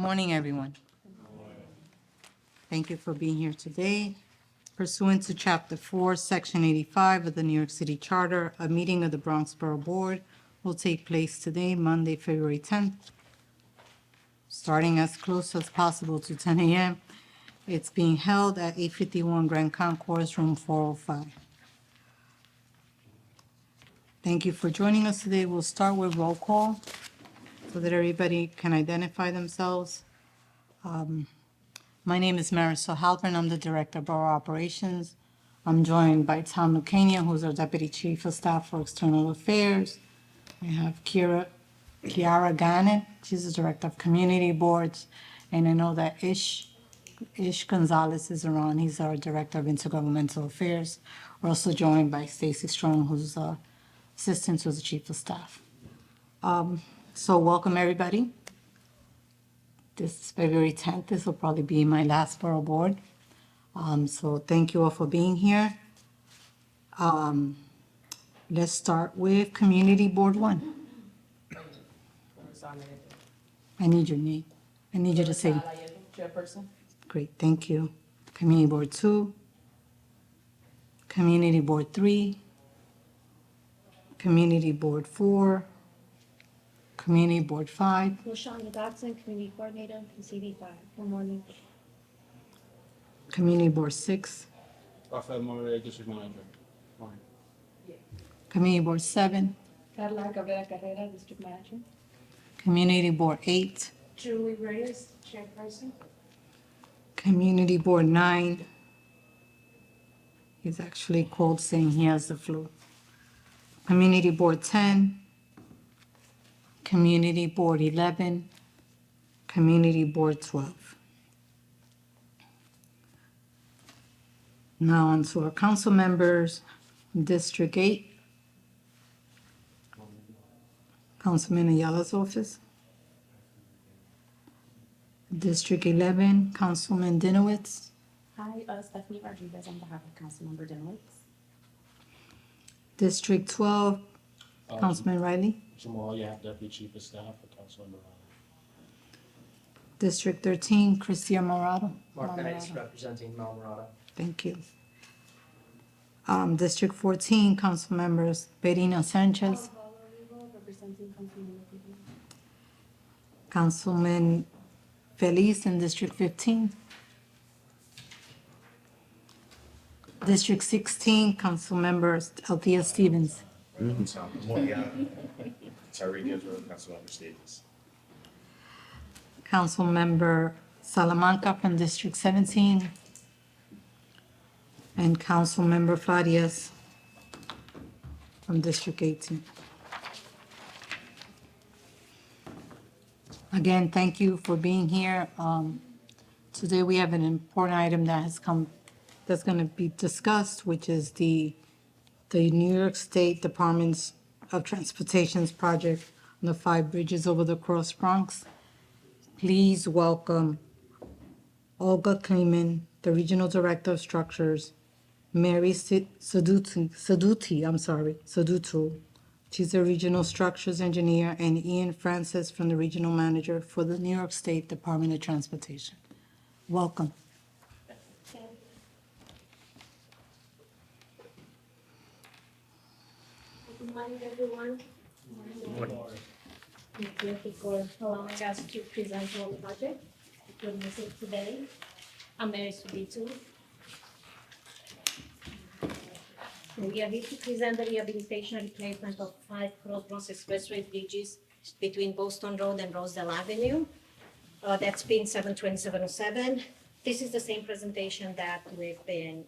morning, everyone. Thank you for being here today. Pursuant to Chapter 4, Section 85 of the New York City Charter, a meeting of the Bronx Borough Board will take place today, Monday, February 10th, starting as close as possible to 10 a.m. It's being held at 851 Grand Concourse, room 405. Thank you for joining us today. We'll start with roll call so that everybody can identify themselves. My name is Marisol Halpern. I'm the Director of Borough Operations. I'm joined by Tom Lucania, who's our Deputy Chief of Staff for External Affairs. I have Kiara Gannon. She's the Director of Community Boards. And I know that Ish Gonzalez is around. He's our Director of Intergovernmental Affairs. We're also joined by Stacy Strong, who's Assistant to the Chief of Staff. So welcome, everybody. This is February 10th. This will probably be my last borough board. So thank you all for being here. Let's start with Community Board 1. I need your name. I need you to say. Chairperson. Great, thank you. Community Board 2. Community Board 3. Community Board 4. Community Board 5. LaShonda Dodson, Community Coordinator, CD5. Good morning. Community Board 6. Rafael Moreira, District Manager. Morning. Community Board 7. Carla Cabrera Carrera, District Manager. Community Board 8. Julie Reyes, Chairperson. Community Board 9. He's actually called saying he has the flu. Community Board 10. Community Board 11. Community Board 12. Now on to our council members. District 8. Councilman Ayala's office. District 11, Councilman Dinowitz. Hi, Stephanie Rodriguez on behalf of Councilmember Dinowitz. District 12, Councilman Riley. Jamal, you have Deputy Chief of Staff for Councilmember Raleigh. District 13, Cristia Morado. Mark Knights representing Mel Murata. Thank you. District 14, Council members Berina Sanchez. Representing Councilmember. Councilman Feliz in District 15. District 16, Council members Althea Stevens. Councilmember Stevens. Council member Salamanca from District 17. And Council member Farias from District 18. Again, thank you for being here. Today we have an important item that has come, that's going to be discussed, which is the New York State Department of Transportation's project on the 5 bridges over the Cross Bronx. Please welcome Olga Kleeman, the Regional Director of Structures, Mary Sadutu. She's the Regional Structures Engineer, and Ian Francis from the Regional Manager for the New York State Department of Transportation. Welcome. Good morning, everyone. Thank you for allowing us to present our project. Witnessing today. I'm Mary Subitu. We are here to present the rehabilitation and replacement of 5 Cross Bronx Expressway bridges between Boston Road and Rosedale Avenue. That's been 72707. This is the same presentation that we've been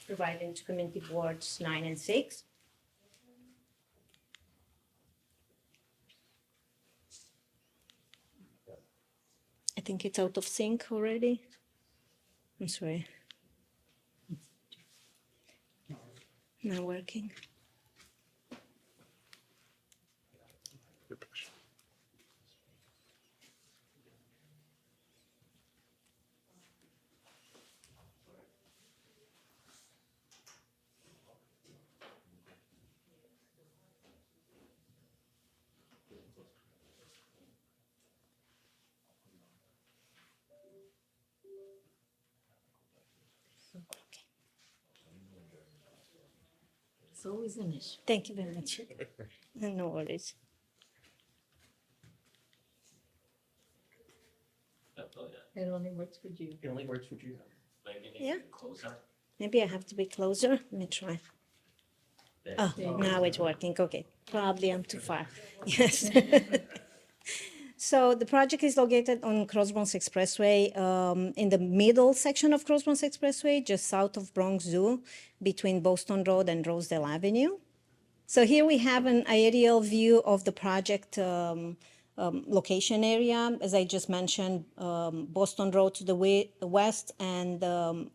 providing to community boards 9 and 6. I think it's out of sync already. I'm sorry. Not working. It's always an issue. Thank you very much. No worries. It only works for you. It only works for you. Yeah. Maybe I have to be closer. Let me try. Oh, now it's working. Okay. Probably I'm too far. Yes. So the project is located on Cross Bronx Expressway, in the middle section of Cross Bronx Expressway, just south of Bronx Zoo, between Boston Road and Rosedale Avenue. So here we have an aerial view of the project location area. As I just mentioned, Boston Road to the west and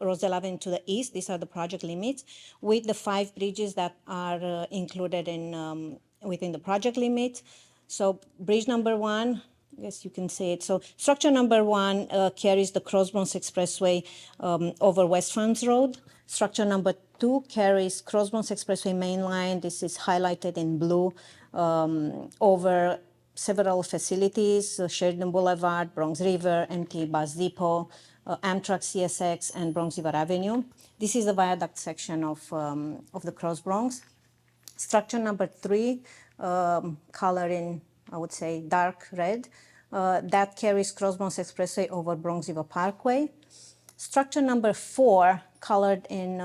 Rosedale Avenue to the east. These are the project limits with the 5 bridges that are included in within the project limit. So bridge number 1, I guess you can say it. So structure number 1 carries the Cross Bronx Expressway over West Farms Road. Structure number 2 carries Cross Bronx Expressway main line. This is highlighted in blue over several facilities: Sheridan Boulevard, Bronx River, MT Bus Depot, Amtrak CSX, and Bronx River Avenue. This is the viaduct section of the Cross Bronx. Structure number 3, color in, I would say, dark red, that carries Cross Bronx Expressway over Bronx River Parkway. Structure number 4, colored in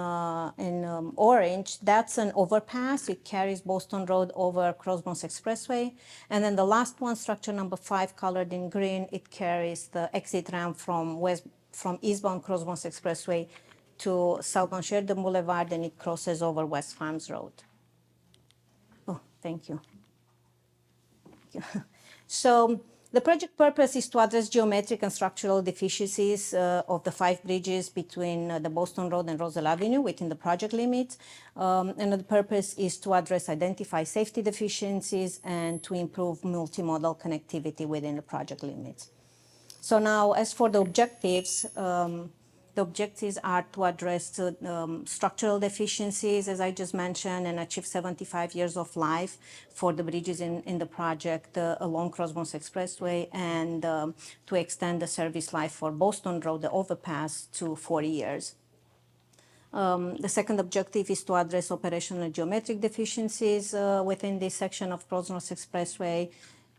orange, that's an overpass. It carries Boston Road over Cross Bronx Expressway. And then the last one, structure number 5, colored in green, it carries the exit ramp from eastbound Cross Bronx Expressway to southbound Sheridan Boulevard, and it crosses over West Farms Road. Oh, thank you. So the project purpose is to address geometric and structural deficiencies of the 5 bridges between the Boston Road and Rosedale Avenue within the project limits. And the purpose is to identify safety deficiencies and to improve multimodal connectivity within the project limits. So now, as for the objectives are to address structural deficiencies, as I just mentioned, and achieve 75 years of life for the bridges in the project along Cross Bronx Expressway, and to extend the service life for Boston Road, the overpass, to 40 years. The second objective is to address operational and geometric deficiencies within this section of Cross Bronx Expressway.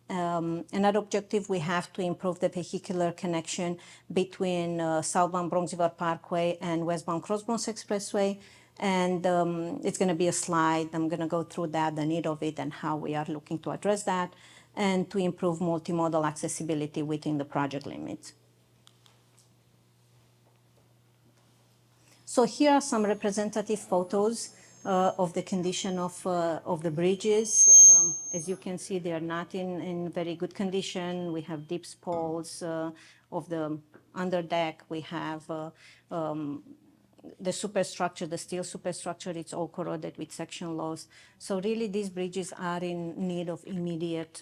Another objective, we have to improve the vehicular connection between southbound Bronx River Parkway and westbound Cross Bronx Expressway. And it's going to be a slide. I'm going to go through that, the need of it, and how we are looking to address that, and to improve multimodal accessibility within the project limits. So here are some representative photos of the condition of the bridges. As you can see, they are not in very good condition. We have deep spalls of the underdeck. We have the superstructure, the steel superstructure, it's all corroded with section loss. So really, these bridges are in need of immediate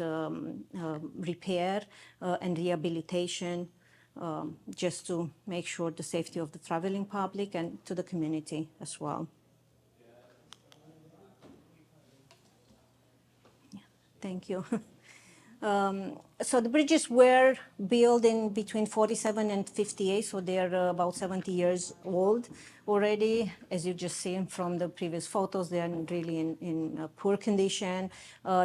repair and rehabilitation, just to make sure the safety of the traveling public and to the community as well. Yeah, thank you. So the bridges were built in between 47 and 58, so they're about 70 years old already. As you just seen from the previous photos, they are really in poor condition.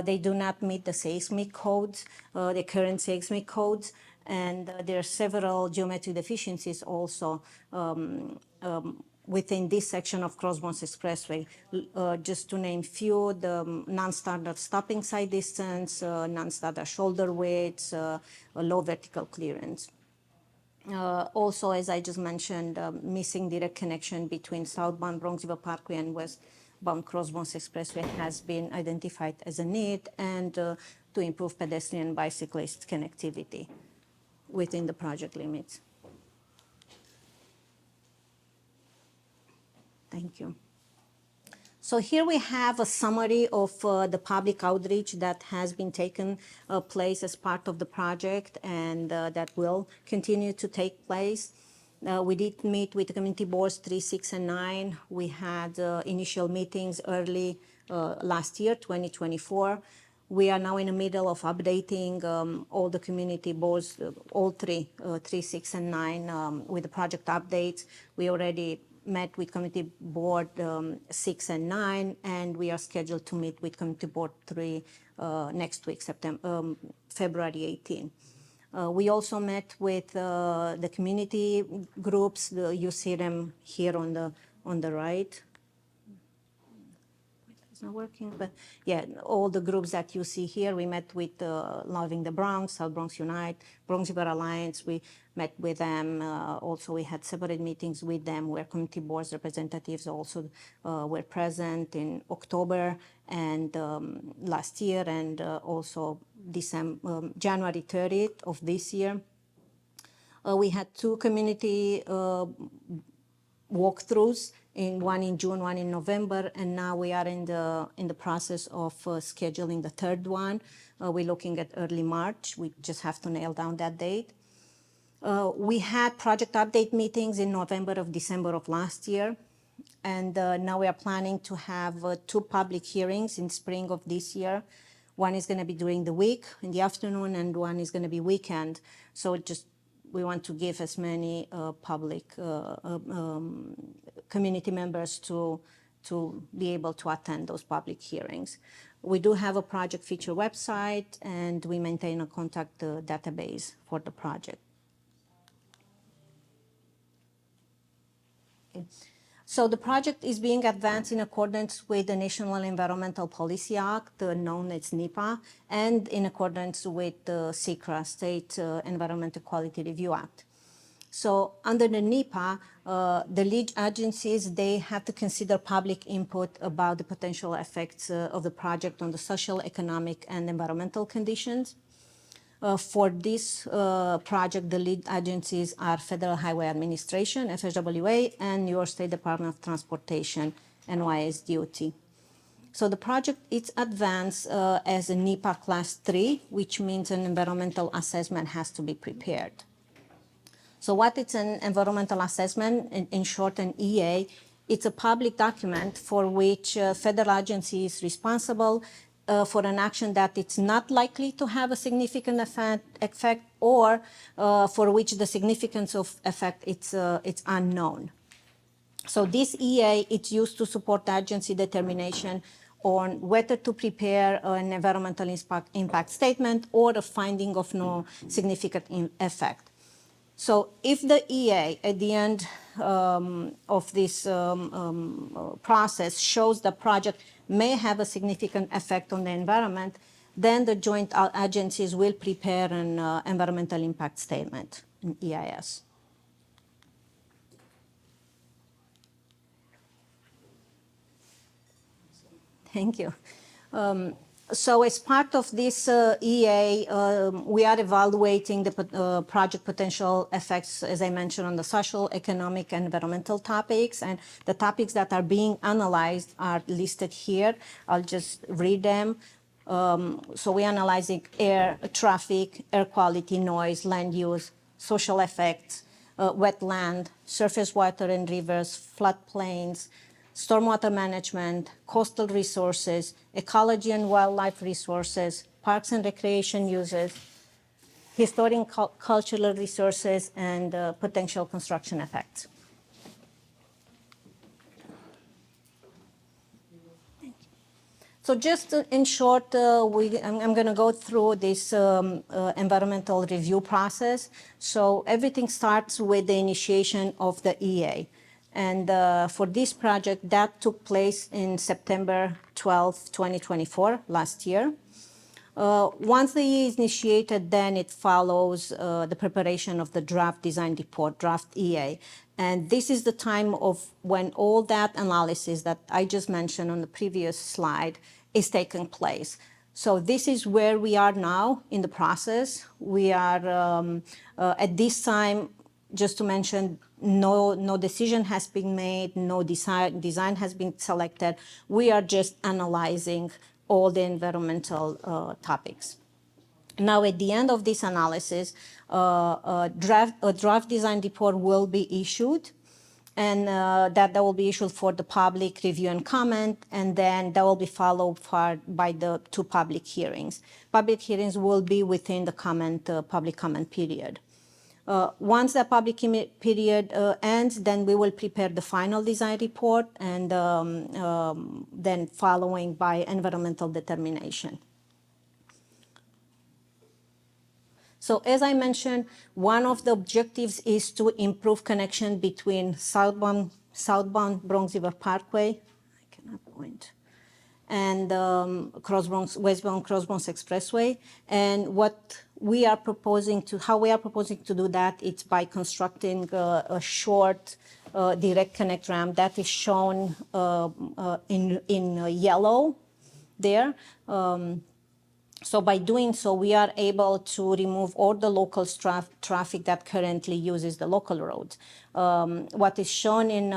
They do not meet the seismic codes, the current seismic codes, and there are several geometric deficiencies also within this section of Cross Bronx Expressway. Just to name few, the non-standard stopping side distance, non-standard shoulder widths, low vertical clearance. Also, as I just mentioned, missing direct connection between southbound Bronx River Parkway and westbound Cross Bronx Expressway has been identified as a need, and to improve pedestrian and bicyclist connectivity within the project limits. Thank you. So here we have a summary of the public outreach that has been taken place as part of the project, and that will continue to take place. We did meet with the community boards 3, 6, and 9. We had initial meetings early last year, 2024. We are now in the middle of updating all the community boards, all 3, 3, 6, and 9, with the project updates. We already met with Committee Board 6 and 9, and we are scheduled to meet with Committee Board 3 next week, February 18. We also met with the community groups. You see them here on the right. It's not working, but yeah, all the groups that you see here. We met with Loving the Bronx, South Bronx Unite, Bronx Borough Alliance. We met with them. Also, we had separate meetings with them where community boards representatives also were present in October and last year, and also January 30th of this year. We had 2 community walkthroughs, one in June, one in November, and now we are in the process of scheduling the 3rd one. We're looking at early March. We just have to nail down that date. We had project update meetings in November of December of last year, and now we are planning to have 2 public hearings in spring of this year. One is going to be during the week in the afternoon, and one is going to be weekend. So we want to give as many public community members to be able to attend those public hearings. We do have a project feature website, and we maintain a contact database for the project. Okay. So the project is being advanced in accordance with the National Environmental Policy Act, known as NEPA, and in accordance with the SECRA, State Environmental Quality Review Act. So under the NEPA, the lead agencies, they have to consider public input about the potential effects of the project on the social, economic, and environmental conditions. For this project, the lead agencies are Federal Highway Administration, FHWA, and New York State Department of Transportation, NYSDOT. So the project is advanced as a NEPA Class 3, which means an environmental assessment has to be prepared. So what is an environmental assessment? In short, an EA. It's a public document for which a federal agency is responsible for an action that it's not likely to have a significant effect, or for which the significance of effect it's unknown. So this EA, it's used to support the agency determination on whether to prepare an environmental impact statement or a finding of no significant effect. So if the EA at the end of this process shows the project may have a significant effect on the environment, then the joint agencies will prepare an environmental impact statement, an EIS. Thank you. So as part of this EA, we are evaluating the project potential effects, as I mentioned, on the social, economic, and environmental topics. And the topics that are being analyzed are listed here. I'll just read them. So we're analyzing air, traffic, air quality, noise, land use, social effects, wetland, surface water and rivers, floodplains, stormwater management, coastal resources, ecology and wildlife resources, parks and recreation uses, historic cultural resources, and potential construction effects. So just in short, I'm going to go through this environmental review process. So everything starts with the initiation of the EA. And for this project, that took place in September 12, 2024, last year. Once the EA is initiated, then it follows the preparation of the draft design report, draft EA. And this is the time of when all that analysis that I just mentioned on the previous slide is taking place. So this is where we are now in the process. We are at this time, just to mention, no decision has been made, no design has been selected. We are just analyzing all the environmental topics. Now, at the end of this analysis, a draft design report will be issued, and that will be issued for the public review and comment, and then that will be followed by the 2 public hearings. Public hearings will be within the public comment period. Once the public period ends, then we will prepare the final design report and then following by environmental determination. So as I mentioned, one of the objectives is to improve connection between southbound Bronx River Parkway, I cannot point, and westbound Cross Bronx Expressway. And what we are proposing to, how we are proposing to do that, it's by constructing a short direct connect ramp that is shown in yellow there. So by doing so, we are able to remove all the local traffic that currently uses the local roads. What is shown in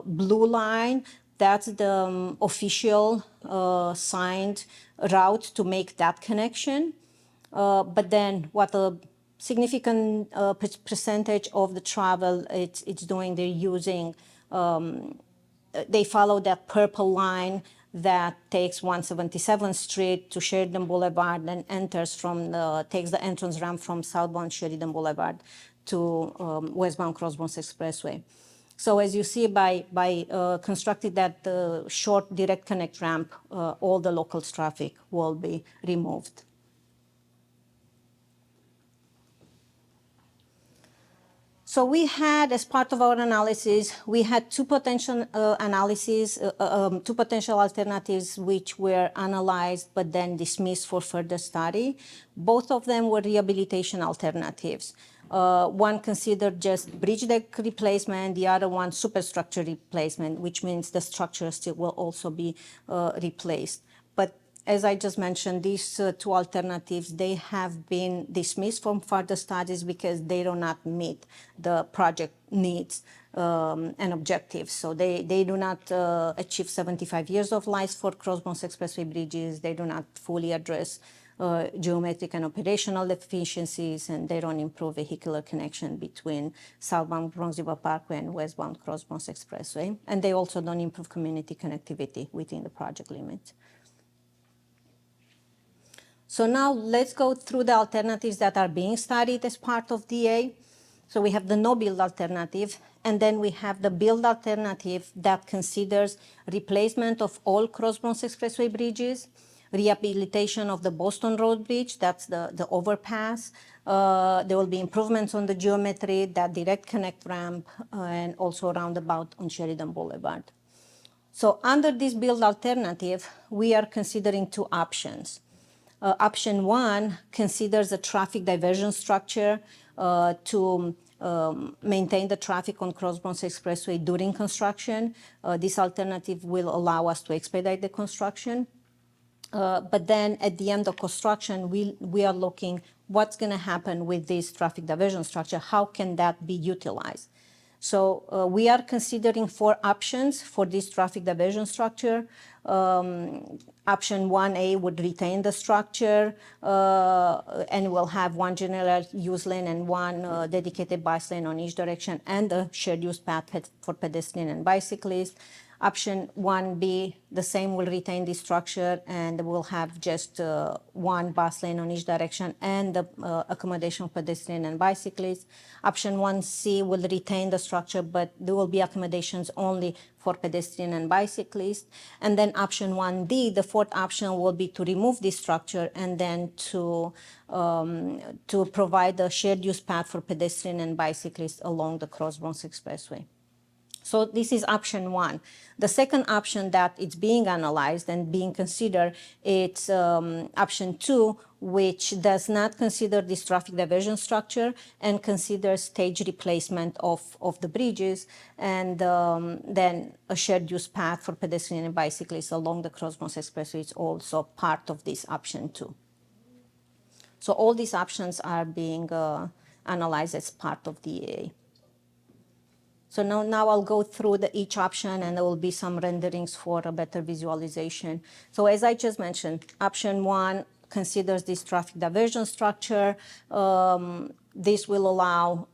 blue line, that's the official signed route to make that connection. But then what a significant percentage of the travel it's doing, they're using, they follow that purple line that takes 177th Street to Sheridan Boulevard and enters takes the entrance ramp from southbound Sheridan Boulevard to westbound Cross Bronx Expressway. So as you see, by constructing that short direct connect ramp, all the local traffic will be removed. So we had, as part of our analysis, we had two potential two potential alternatives which were analyzed but then dismissed for further study. Both of them were rehabilitation alternatives. One considered just bridge deck replacement, the other one superstructure replacement, which means the structure still will also be replaced. But as I just mentioned, these two alternatives, they have been dismissed from further studies because they do not meet the project needs and objectives. So they do not achieve 75 years of life for Cross Bronx Expressway bridges. They do not fully address geometric and operational deficiencies, and they don't improve vehicular connection between southbound Bronx River Parkway and westbound Cross Bronx Expressway. And they also don't improve community connectivity within the project limit. So now let's go through the alternatives that are being studied as part of DA. So we have the no-build alternative, and then we have the build alternative that considers replacement of all Cross Bronx Expressway bridges, rehabilitation of the Boston Road Bridge, that's the overpass. There will be improvements on the geometry, that direct connect ramp, and also roundabout on Sheridan Boulevard. So under this build alternative, we are considering two options. Option one considers a traffic diversion structure to maintain the traffic on Cross Bronx Expressway during construction. This alternative will allow us to expedite the construction. But then at the end of construction, we are looking what's going to happen with this traffic diversion structure. How can that be utilized? So we are considering 4 options for this traffic diversion structure. Option 1A would retain the structure and will have one general use lane and one dedicated bus lane on each direction and a shared use path for pedestrian and bicyclists. Option 1B, the same, will retain the structure and will have just one bus lane on each direction and the accommodation for pedestrian and bicyclists. Option 1C will retain the structure, but there will be accommodations only for pedestrian and bicyclists. And then option 1D, the 4th option, will be to remove this structure and then to provide a shared use path for pedestrian and bicyclists along the Cross Bronx Expressway. So this is option 1. The second option that is being analyzed and being considered, it's option 2, which does not consider this traffic diversion structure and considers stage replacement of the bridges and then a shared use path for pedestrian and bicyclists along the Cross Bronx Expressway is also part of this option 2. So all these options are being analyzed as part of the EA. So now I'll go through each option and there will be some renderings for a better visualization. So as I just mentioned, option 1 considers this traffic diversion structure. This will allow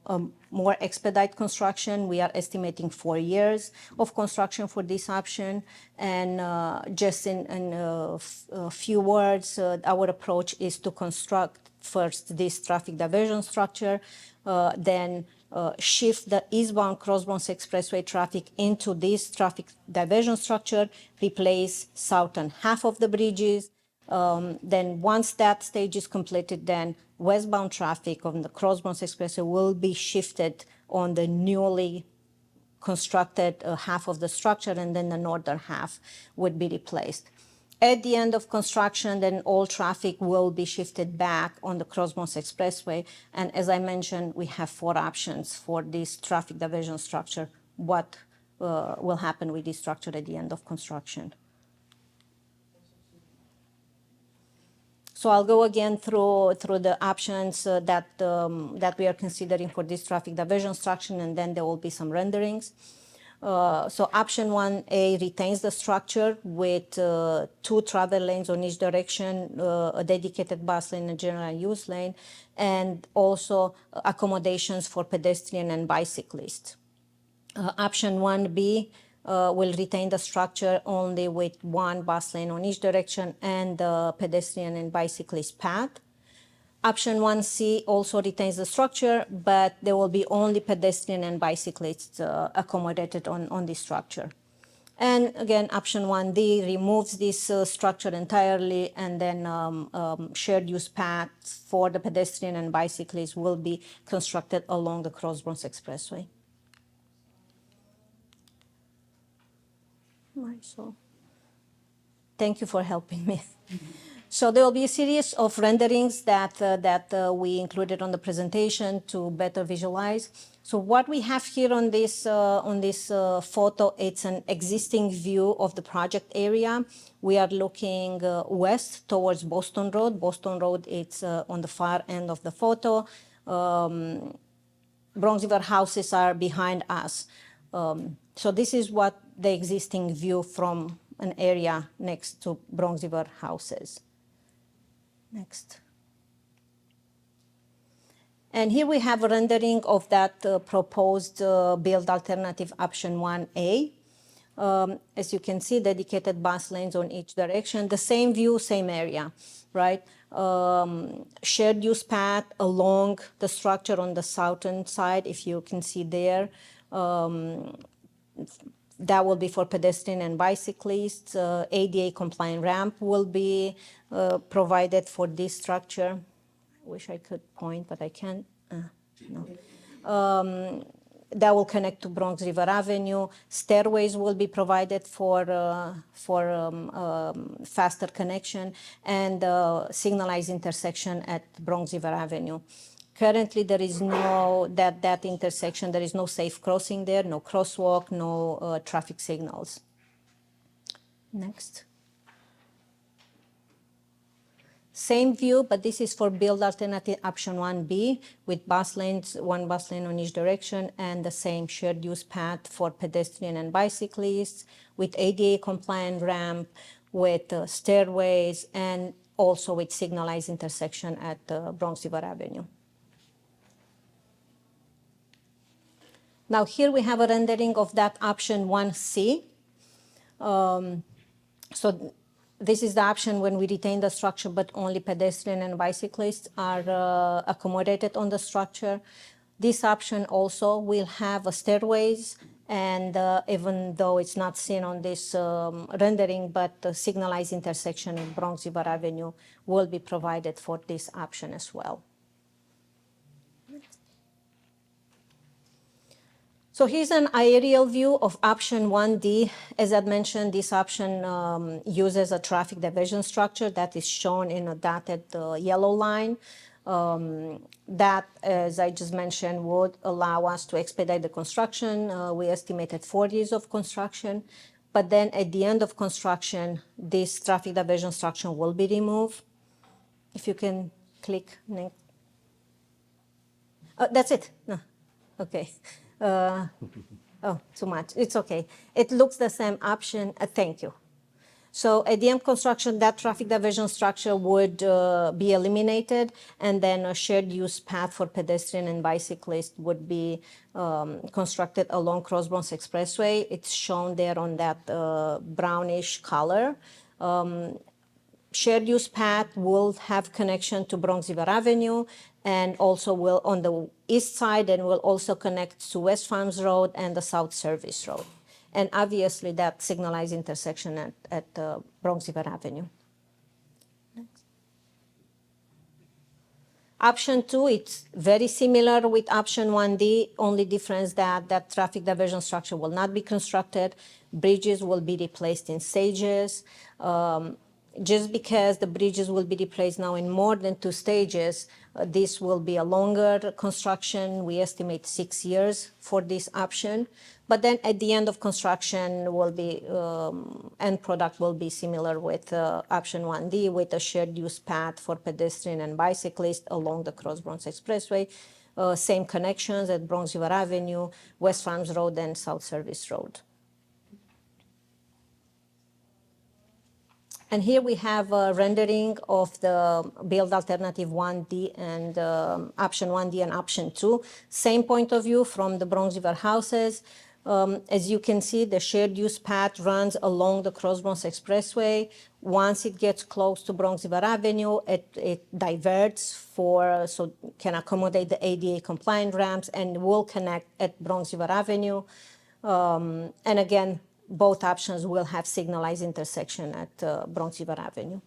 a more expedite construction. We are estimating 4 years of construction for this option. And just in a few words, our approach is to construct first this traffic diversion structure, then shift the eastbound Cross Bronx Expressway traffic into this traffic diversion structure, replace southern half of the bridges. Then once that stage is completed, then westbound traffic on the Cross Bronx Expressway will be shifted on the newly constructed half of the structure, and then the northern half would be replaced. At the end of construction, then all traffic will be shifted back on the Cross Bronx Expressway. And as I mentioned, we have 4 options for this traffic diversion structure. What will happen with this structure at the end of construction? So I'll go again through the options that we are considering for this traffic diversion structure, and then there will be some renderings. So option 1A retains the structure with 2 travel lanes on each direction, a dedicated bus lane, a general use lane, and also accommodations for pedestrian and bicyclists. Option 1B will retain the structure only with 1 bus lane on each direction and the pedestrian and bicyclist path. Option 1C also retains the structure, but there will be only pedestrian and bicyclists accommodated on this structure. And again, option 1D removes this structure entirely, and then shared use paths for the pedestrian and bicyclists will be constructed along the Cross Bronx Expressway. Right, so thank you for helping me. So there will be a series of renderings that we included on the presentation to better visualize. So what we have here on this photo, it's an existing view of the project area. We are looking west towards Boston Road. Boston Road, it's on the far end of the photo. Bronx River houses are behind us. So this is what the existing view from an area next to Bronx River houses. Next. And here we have a rendering of that proposed build alternative option 1A. As you can see, dedicated bus lanes on each direction, the same view, same area, right? Shared use path along the structure on the southern side, if you can see there. That will be for pedestrian and bicyclists. ADA compliant ramp will be provided for this structure. I wish I could point, but I can't. No. That will connect to Bronx River Avenue. Stairways will be provided for faster connection, and signalized intersection at Bronx River Avenue. Currently, there is no, that intersection, there is no safe crossing there, no crosswalk, no traffic signals. Next. Same view, but this is for build alternative option 1B with bus lanes, 1 bus lane on each direction, and the same shared use path for pedestrian and bicyclists with ADA compliant ramp, with stairways, and also with signalized intersection at Bronx River Avenue. Now here we have a rendering of that option 1C. So this is the option when we retain the structure, but only pedestrian and bicyclists are accommodated on the structure. This option also will have a stairways, and even though it's not seen on this rendering, but the signalized intersection in Bronx River Avenue will be provided for this option as well. So here's an aerial view of option 1D. As I mentioned, this option uses a traffic diversion structure that is shown in a dotted yellow line. That, as I just mentioned, would allow us to expedite the construction. We estimated 4 years of construction. But then at the end of construction, this traffic diversion structure will be removed. If you can click next. That's it. No. Okay. Oh, too much. It's okay. It looks the same option. Thank you. So at the end construction, that traffic diversion structure would be eliminated, and then a shared use path for pedestrian and bicyclists would be constructed along Cross Bronx Expressway. It's shown there on that brownish color. shared use path will have connection to Bronx River Avenue and also will on the east side and will also connect to West Farms Road and the South Service Road. And obviously that signalized intersection at Bronx River Avenue. Option 2, it's very similar with option 1D, only difference that traffic diversion structure will not be constructed. Bridges will be replaced in stages. Just because the bridges will be replaced now in more than 2 stages, this will be a longer construction. We estimate 6 years for this option. But then at the end of construction will be, end product will be similar with option 1D with a shared use path for pedestrian and bicyclists along the Cross Bronx Expressway. Same connections at Bronx River Avenue, West Farms Road and South Service Road. And here we have a rendering of the build alternative 1D and option 1D and option 2. Same point of view from the Bronx River houses. As you can see, the shared use path runs along the Cross Bronx Expressway. Once it gets close to Bronx River Avenue, it diverts so can accommodate the ADA compliant ramps and will connect at Bronx River Avenue. And again, both options will have signalized intersection at Bronx River Avenue.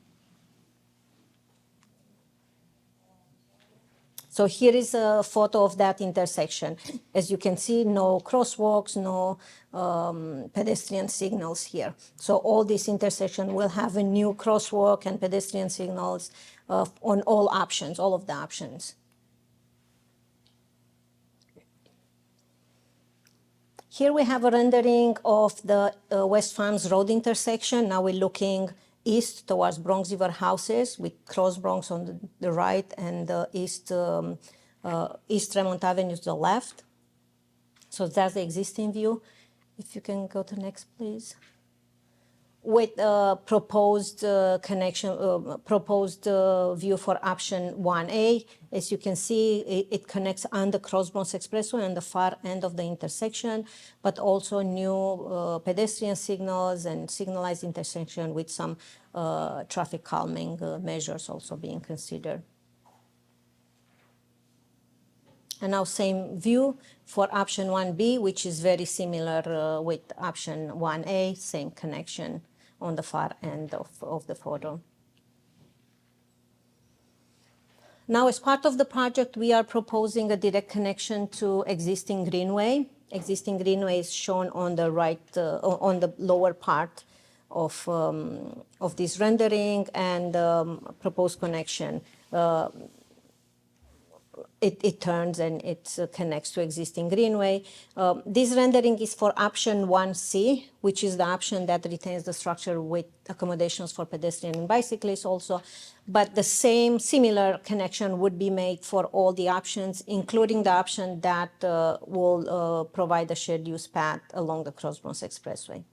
So here is a photo of that intersection. As you can see, no crosswalks, no pedestrian signals here. So all this intersection will have a new crosswalk and pedestrian signals on all options, all of the options. Here we have a rendering of the West Farms Road intersection. Now we're looking east towards Bronx River houses with Cross Bronx on the right and the East Tremont Avenue to the left. So that's the existing view. If you can go to next, please. With proposed connection, proposed view for option 1A. As you can see, it connects on the Cross Bronx Expressway on the far end of the intersection, but also new pedestrian signals and signalized intersection with some traffic calming measures also being considered. And now same view for option 1B, which is very similar with option 1A, same connection on the far end of the photo. Now, as part of the project, we are proposing a direct connection to existing greenway. Existing greenway is shown on the right, on the lower part of this rendering, and proposed connection. It turns and it connects to existing greenway. This rendering is for option 1C, which is the option that retains the structure with accommodations for pedestrian and bicyclists also. But the same similar connection would be made for all the options, including the option that will provide a shared use path along the Cross Bronx Expressway.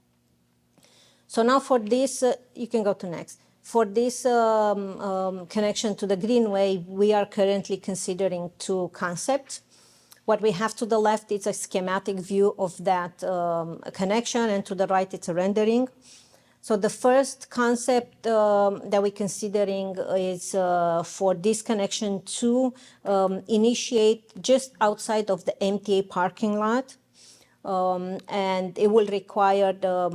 So now for this, you can go to next. For this connection to the greenway, we are currently considering 2 concepts. What we have to the left is a schematic view of that connection, and to the right it's a rendering. So the first concept that we're considering is for this connection to initiate just outside of the MTA parking lot. And it will require the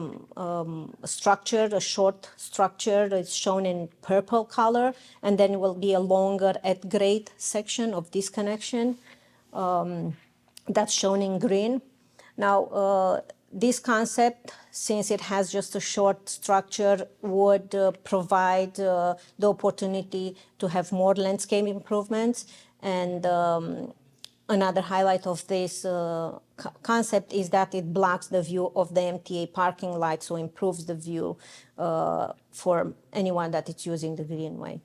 structure, a short structure that's shown in purple color, and then it will be a longer at grade section of this connection that's shown in green. Now, this concept, since it has just a short structure, would provide the opportunity to have more landscape improvements. And another highlight of this concept is that it blocks the view of the MTA parking lot, so improves the view for anyone that is using the greenway.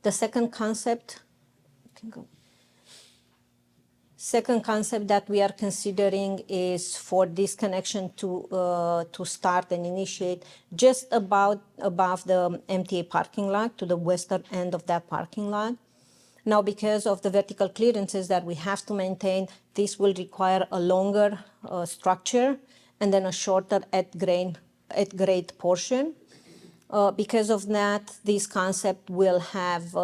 The second concept, second concept that we are considering is for this connection to start and initiate just above the MTA parking lot, to the western end of that parking lot. Now, because of the vertical clearances that we have to maintain, this will require a longer structure and then a shorter at grade portion. Because of that, this concept will have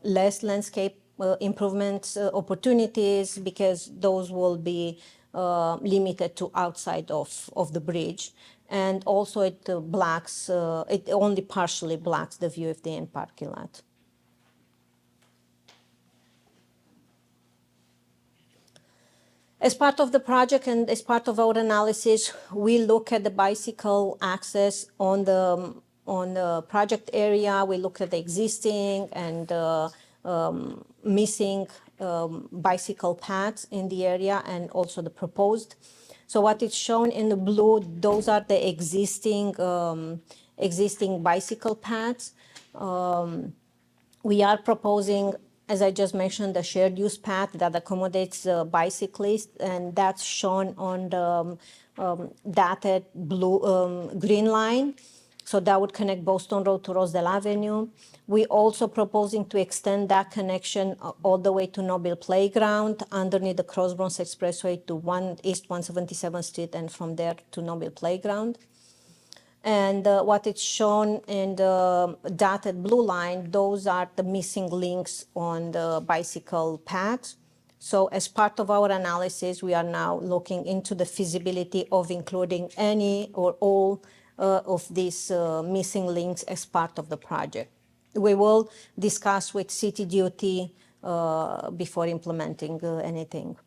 less landscape improvement opportunities because those will be limited to outside of the bridge. And also it it only partially blocks the view of the end parking lot. As part of the project and as part of our analysis, we look at the bicycle access on the project area. We look at the existing and missing bicycle paths in the area and also the proposed. So what is shown in the blue, those are the existing bicycle paths. We are proposing, as I just mentioned, the shared use path that accommodates bicyclists, and that's shown on the dotted green line. So that would connect Boston Road to Rosedale Avenue. We also proposing to extend that connection all the way to Nobile Playground underneath the Cross Bronx Expressway to East 177th Street, and from there to Nobile Playground. And what is shown in the dotted blue line, those are the missing links on the bicycle path. So as part of our analysis, we are now looking into the feasibility of including any or all of these missing links as part of the project. We will discuss with City DOT before implementing anything.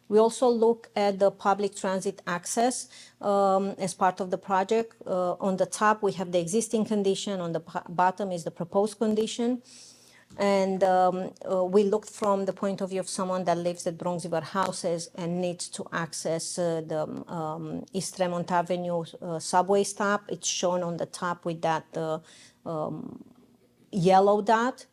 We also look at the public transit access as part of the project. On the top, we have the existing condition. On the bottom is the proposed condition. And we looked from the point of view of someone that lives at Bronx River Houses and needs to access the East Tremont Avenue subway stop. It's shown on the top with that yellow dot.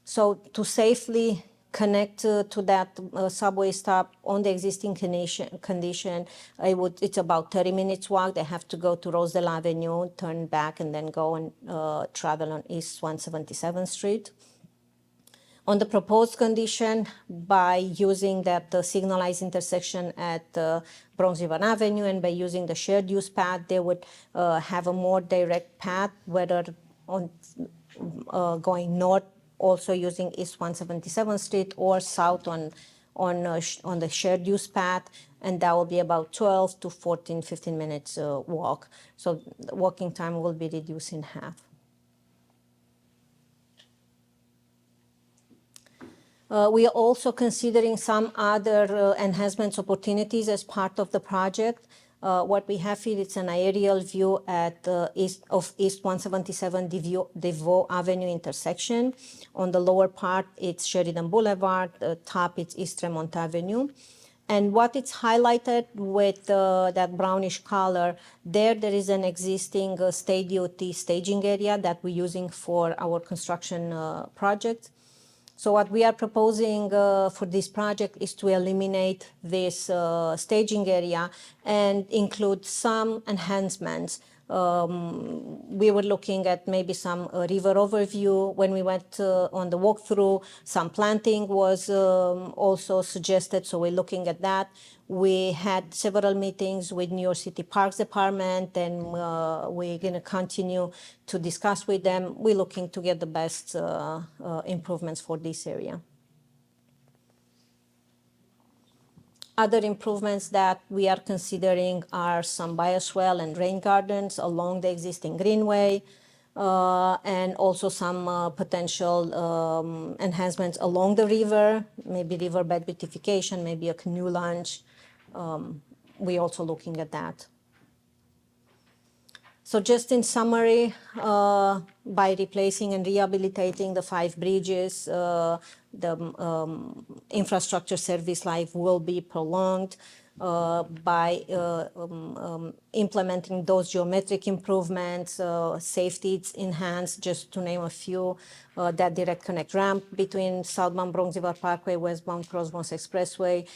So to safely connect to that subway stop on the existing condition, it's about 30 minutes walk. They have to go to Rosedale Avenue, turn back, and then go and travel on East 177th Street. On the proposed condition, by using that signalized intersection at Bronx River Avenue and by using the shared use path, they would have a more direct path, whether on going north, also using East 177th Street, or south on the shared use path, and that will be about 12 to 15 minutes walk. So the walking time will be reduced in half. We are also considering some other enhancements opportunities as part of the project. What we have here is an aerial view at East 177 DeVoe Avenue intersection. On the lower part, it's Sheridan Boulevard. The top, it's East Tremont Avenue. And what it's highlighted with that brownish color, there is an existing State DOT staging area that we're using for our construction project. So what we are proposing for this project is to eliminate this staging area and include some enhancements. We were looking at maybe some river overview. When we went on the walkthrough, some planting was also suggested, so we're looking at that. We had several meetings with New York City Parks Department, and we're going to continue to discuss with them. We're looking to get the best improvements for this area. Other improvements that we are considering are some bioswale and rain gardens along the existing greenway, and also some potential enhancements along the river, maybe riverbed beautification, maybe a canoe launch. We're also looking at that. So just in summary, by replacing and rehabilitating the 5 bridges, the infrastructure service life will be prolonged. By implementing those geometric improvements, safety is enhanced, just to name a few. That direct connect ramp between southbound Bronx River Parkway, westbound Cross Bronx Expressway,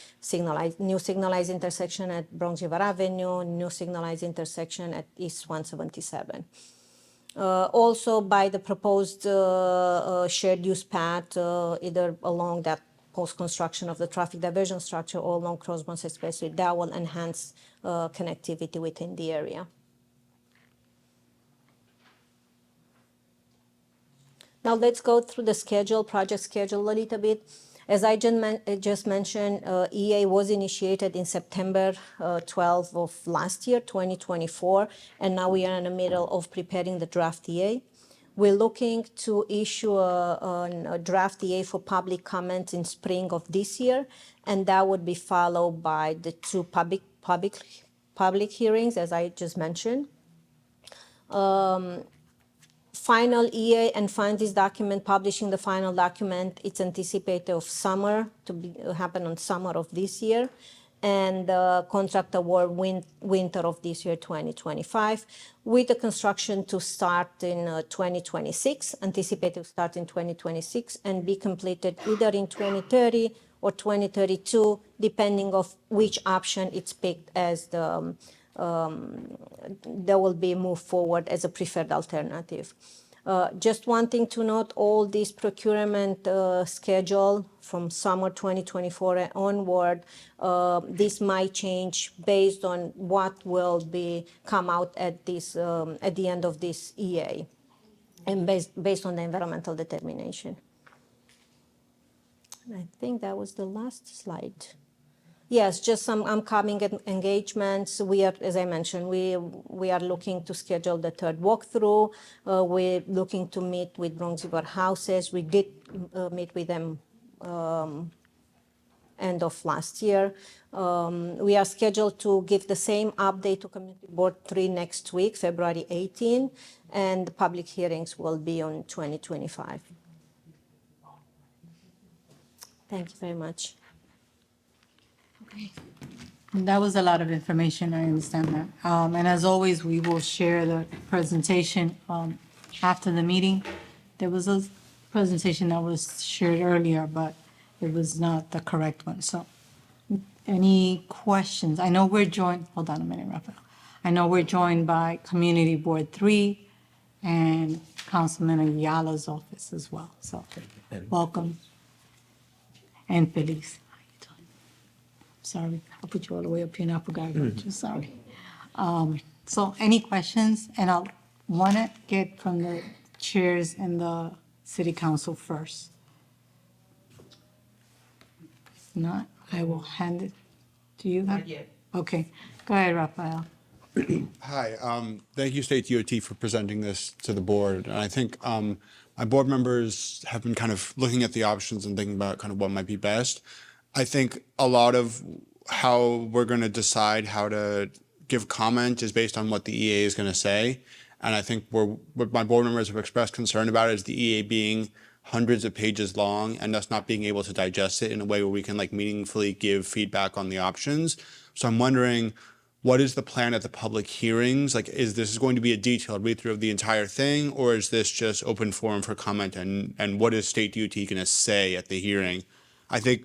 new signalized intersection at Bronx River Avenue, new signalized intersection at East 177. Also by the proposed shared use path, either along that post-construction of the traffic diversion structure or along Cross Bronx Expressway, that will enhance connectivity within the area. Now let's go through the schedule, project schedule a little bit. As I just mentioned, EA was initiated in September 12 of last year, 2024, and now we are in the middle of preparing the draft EA. We're looking to issue a draft EA for public comment in spring of this year, and that would be followed by the two public hearings, as I just mentioned. Final EA and findings document, publishing the final document, it's anticipated of summer, happen on summer of this year. And contract award winter of this year, 2025, with the construction to start in 2026, anticipated to start in 2026 and be completed either in 2030 or 2032, depending of which option it's picked as the that will be moved forward as a preferred alternative. Just one thing to note, all this procurement schedule from summer 2024 and onward, this might change based on what will be come out at this at the end of this EA, and based on the environmental determination. And I think that was the last slide. Yes, just some upcoming engagements. We are, as I mentioned, we are looking to schedule the third walkthrough. We're looking to meet with Bronx Borough houses. We did meet with them end of last year. We are scheduled to give the same update to Community Board 3 next week, February 18, and the public hearings will be on 2025. Thank you very much. That was a lot of information, I understand that. And as always, we will share the presentation after the meeting. There was a presentation that was shared earlier, but it was not the correct one. So any questions? I know we're joined, hold on a minute, Rafael. I know we're joined by Community Board 3 and Councilman Ayala's office as well. So welcome. And Feliz. Sorry, I put you all the way up here and I forgot about you, sorry. So any questions? And I'll want to get from the chairs and the city council first. If not, I will hand it to you. Not yet. Okay, go ahead, Rafael. Hi, thank you, State DOT, for presenting this to the board. And I think my board members have been kind of looking at the options and thinking about kind of what might be best. I think a lot of how we're going to decide how to give comment is based on what the EA is going to say. And I think what my board members have expressed concern about is the EA being hundreds of pages long and us not being able to digest it in a way where we can like meaningfully give feedback on the options. So I'm wondering, what is the plan at the public hearings? Like, is this going to be a detailed read through of the entire thing, or is this just open forum for comment? And what is State DOT going to say at the hearing? I think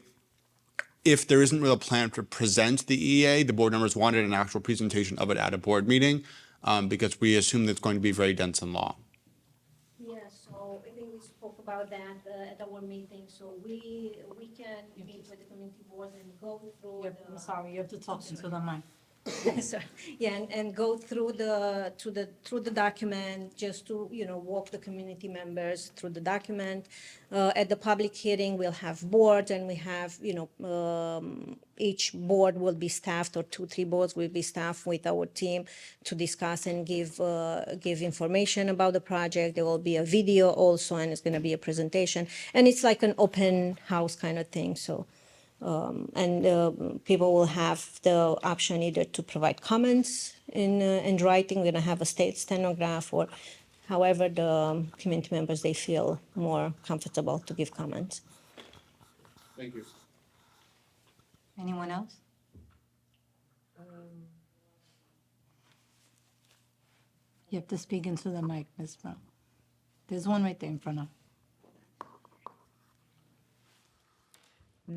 if there isn't really a plan to present the EA, the board members wanted an actual presentation of it at a board meeting, because we assume that it's going to be very dense and long. Yeah, so I think we spoke about that at our meeting, so we can meet with the community board and go through I'm sorry, you have to talk into the mic. So, yeah, and go through the document, just to, walk the community members through the document. At the public hearing, we'll have boards, and we have, each board will be staffed, or 2-3 boards will be staffed with our team to discuss and give information about the project. There will be a video also, and it's going to be a presentation, and it's like an open house kind of thing, so. People will have the option either to provide comments in writing. We're going to have a state stenograph, or however the community members, they feel more comfortable to give comments. Thank you. Anyone else? You have to speak into the mic, Ms. Brown. There's one right there in front of.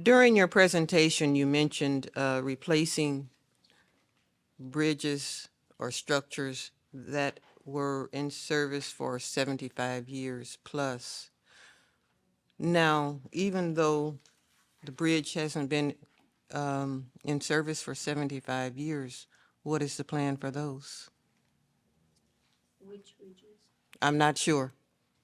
During your presentation, you mentioned replacing bridges or structures that were in service for 75 years plus. Now, even though the bridge hasn't been in service for 75 years, what is the plan for those? Which bridges? I'm not sure.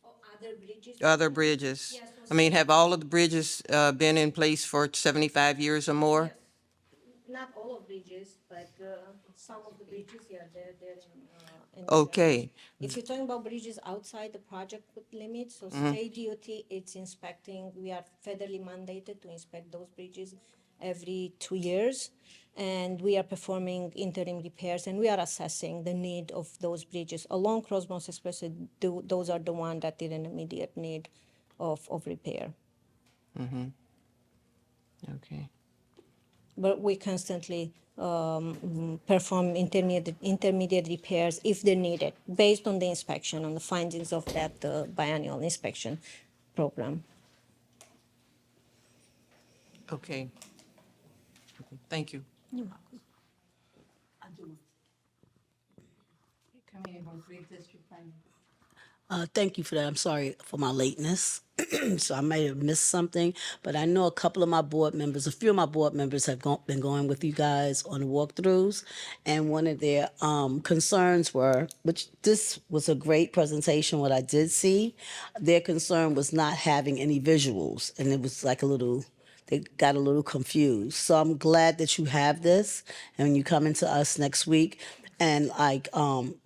Oh, Other bridges? Other bridges? Yes, I mean, have all of the bridges been in place for 75 years or more? Not all of bridges, but some of the bridges, yeah, they're in. Okay, If you're talking about bridges outside the project limits, so Mm-hmm. state DOT, it's inspecting, we are federally mandated to inspect those bridges every 2 years. And we are performing interim repairs and we are assessing the need of those bridges. Along Cross Bronx Expressway, those are the ones that are in immediate need of repair. okay. But we constantly perform intermediate repairs if they're needed, based on the inspection, on the findings of that biannual inspection program. Okay. Thank you. Committee from 3 District Planning. Thank you for that. I'm sorry for my lateness. So I might have missed something, but I know a couple of my board members, a few of my board members have been going with you guys on the walkthroughs. And one of their concerns were, which this was a great presentation, what I did see, their concern was not having any visuals. And it was like they got a little confused. So I'm glad that you have this and when you come into us next week. And like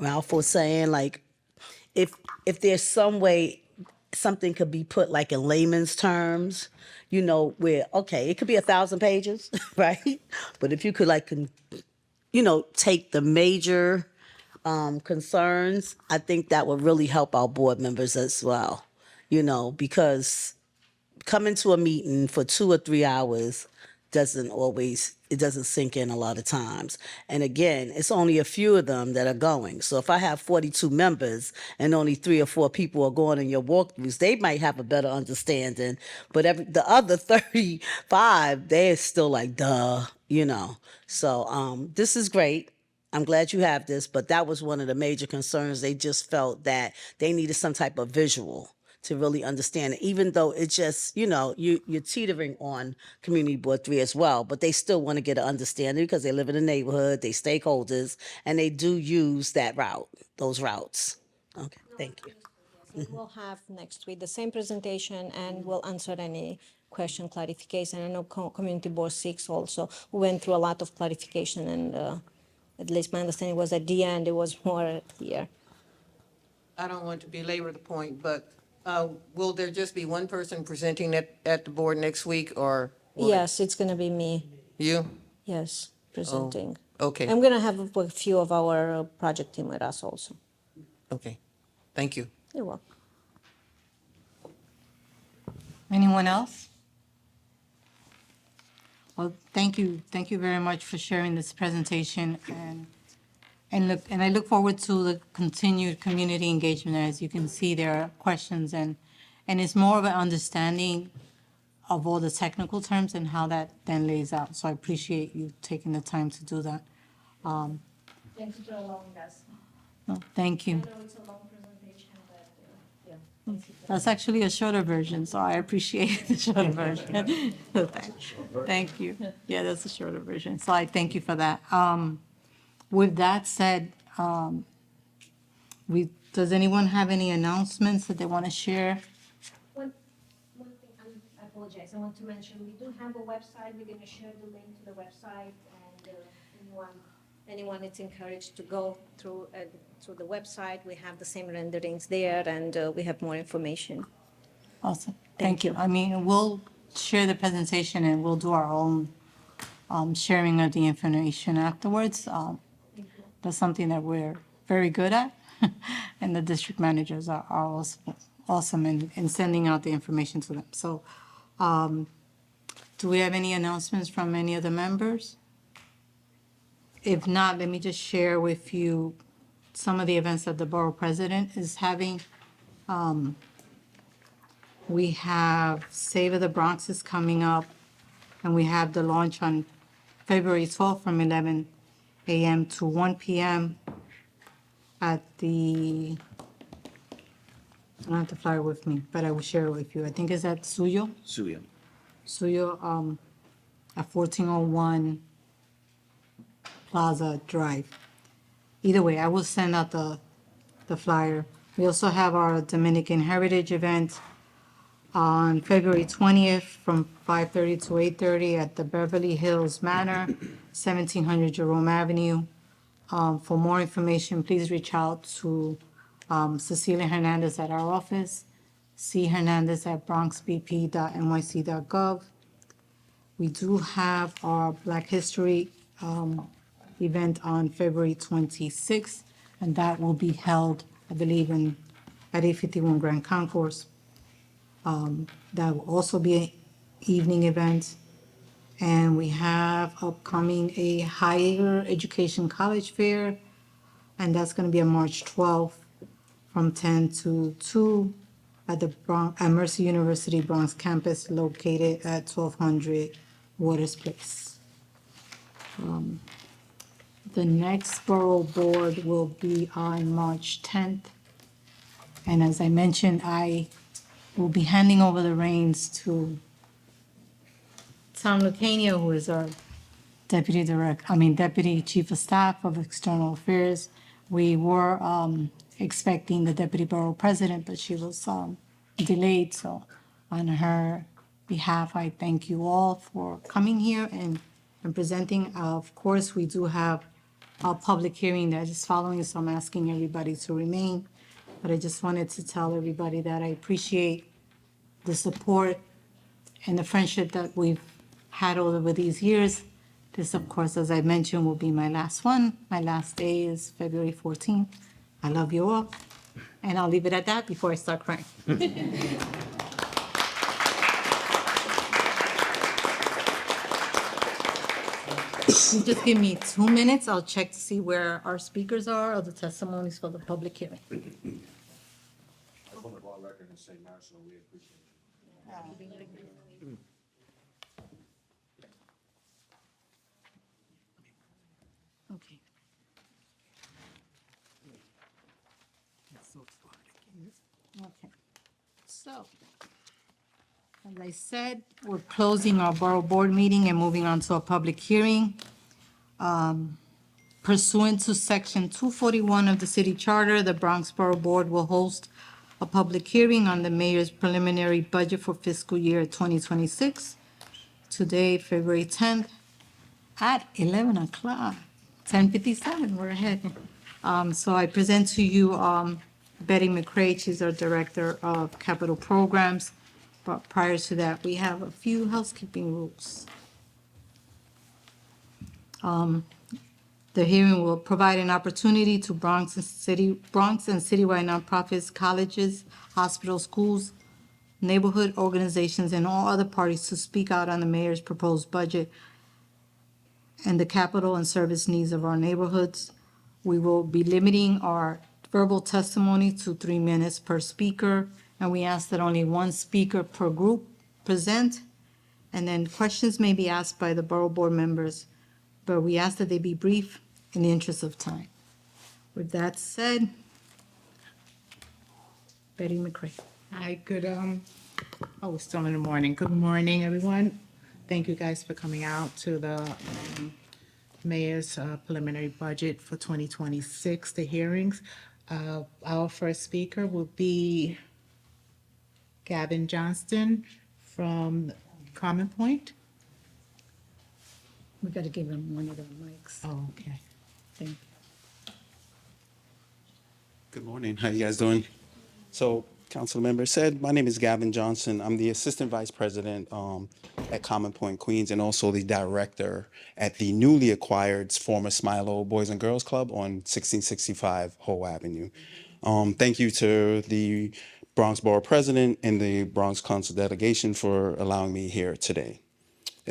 Ralph was saying, like, if there's some way something could be put like in layman's terms, where, okay, it could be 1,000 pages, right? But if you could take the major concerns, I think that would really help our board members as well, because coming to a meeting for 2 or 3 hours doesn't sink in a lot of times. And again, it's only a few of them that are going. So if I have 42 members and only 3 or 4 people are going in your walkthroughs, they might have a better understanding. But the other 35, they're still like, duh, So this is great. I'm glad you have this, but that was one of the major concerns. They just felt that they needed some type of visual to really understand it, even though it's just, you're teetering on Community Board 3 as well, but they still want to get an understanding because they live in the neighborhood, they stakeholders, and they do use those routes. Okay, thank you. Yes, we'll have next week the same presentation and we'll answer any question, clarification. I know Community Board 6 also went through a lot of clarification and at least my understanding was at the end, it was more here. I don't want to belabor the point, but will there just be one person presenting at the board next week, or? will it- Yes, it's gonna be me, You? yes, presenting. Okay, I'm gonna have a few of our project team with us also. okay. Thank you. You're welcome. Anyone else? Well, thank you very much for sharing this presentation, and I look forward to the continued community engagement. As you can see, there are questions and it's more of an understanding of all the technical terms and how that then lays out. So I appreciate you taking the time to do that. Thank you for allowing us. No, thank I you. know it's a long presentation, but, yeah. That's actually a shorter version, so I appreciate the shorter version. Thank you. Yeah, that's a shorter version, so I thank you for that. With that said, does anyone have any announcements that they want to share? One thing, I apologize, I want to mention, we do have a website, we're gonna share the link to the website, and Anyone is encouraged to go through the website. We have the same renderings there and we have more information. Awesome, thank you. I mean, we'll share the presentation and we'll do our own sharing of the information afterwards. That's something that we're very good at, and the district managers are also awesome in sending out the information to them. So, do we have any announcements from any of the members? If not, let me just share with you some of the events that the borough president is having. We have Save of the Bronx is coming up, and we have the launch on February 12th from 11 a.m. to 1 p.m. at the, I don't have the flyer with me, but I will share it with you. I think it's at Suyo, at 1401 Plaza Drive. Either way, I will send out the flyer We also have our Dominican Heritage event on February 20th from 5:30 to 8:30 at the Beverly Hills Manor, 1700 Jerome Avenue. For more information, please reach out to Cecilia Hernandez at our office, chernandez@bronxbp.nyc.gov. We do have our Black History event on February 26th, and that will be held, I believe, at 851 Grand Concourse. That will also be an evening event. And we have upcoming a higher education college fair, and that's going to be on March 12th from 10 to 2 at the at Mercer University Bronx campus located at 1200 Waters Place. The next borough board will be on March 10th. And as I mentioned, I will be handing over the reins to Tom Lucania, who is our Deputy Chief of Staff of External Affairs. We were expecting the Deputy Borough President, but she was delayed. So on her behalf, I thank you all for coming here and presenting. Of course, we do have a public hearing that is following, so I'm asking everybody to remain. But I just wanted to tell everybody that I appreciate the support and the friendship that we've had over these years. This, of course, as I mentioned, will be my last one. My last day is February 14th. I love you all, and I'll leave it at that before I start crying. You just give me 2 minutes. I'll check to see where our speakers are or the testimonies for the public hearing. I just want to go on record and say, Marshall, we appreciate it. Okay. Okay, so, as I said, we're closing our borough board meeting and moving on to a public hearing. Pursuant to Section 241 of the city charter, the Bronx Borough Board will host a public hearing on the mayor's preliminary budget for fiscal year 2026, today, February 10th, at 11 o'clock, 10:57, we're ahead. So I present to you Betty McCray, she's our Director of Capital Programs. But prior to that, we have a few housekeeping rules. The hearing will provide an opportunity to Bronx and citywide nonprofits, colleges, hospitals, schools, neighborhood organizations, and all other parties to speak out on the mayor's proposed budget and the capital and service needs of our neighborhoods. We will be limiting our verbal testimony to 3 minutes per speaker, and we ask that only one speaker per group present, and then questions may be asked by the borough board members, but we ask that they be brief in the interest of time. With that said, Betty McCray. Hi, we're still in the morning. Good morning, everyone. Thank you guys for coming out to the mayor's preliminary budget for 2026, the hearings. Our first speaker will be Gavin Johnston from Common Point. We got to give him one of the mics. Oh, okay. Thank you. Good morning. How you guys doing? So, council member said, my name is Gavin Johnson. I'm the assistant vice president at Common Point, Queens, and also the director at the newly acquired former Smilo Boys and Girls Club on 1665 Hoe Avenue. Thank you to the Bronx Borough President and the Bronx Council delegation for allowing me here today.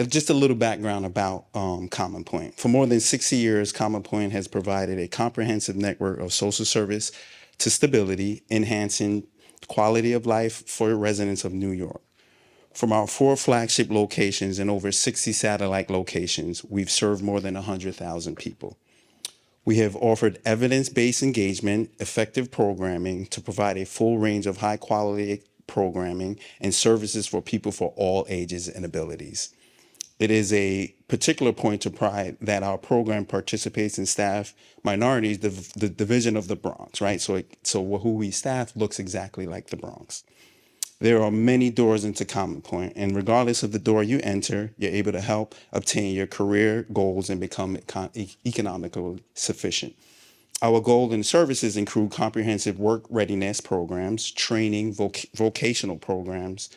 Just a little background about Common Point. For more than 60 years, Common Point has provided a comprehensive network of social service to stability, enhancing quality of life for residents of New York. From our 4 flagship locations and over 60 satellite locations, we've served more than 100,000 people. We have offered evidence-based engagement, effective programming to provide a full range of high-quality programming and services for people for all ages and abilities. It is a particular point of pride that our program participates in staff minorities, the division of the Bronx, right? So who we staff looks exactly like the Bronx. There are many doors into Common Point, and regardless of the door you enter, you're able to help obtain your career goals and become economically sufficient. Our goal and services include comprehensive work readiness programs, training, vocational programs,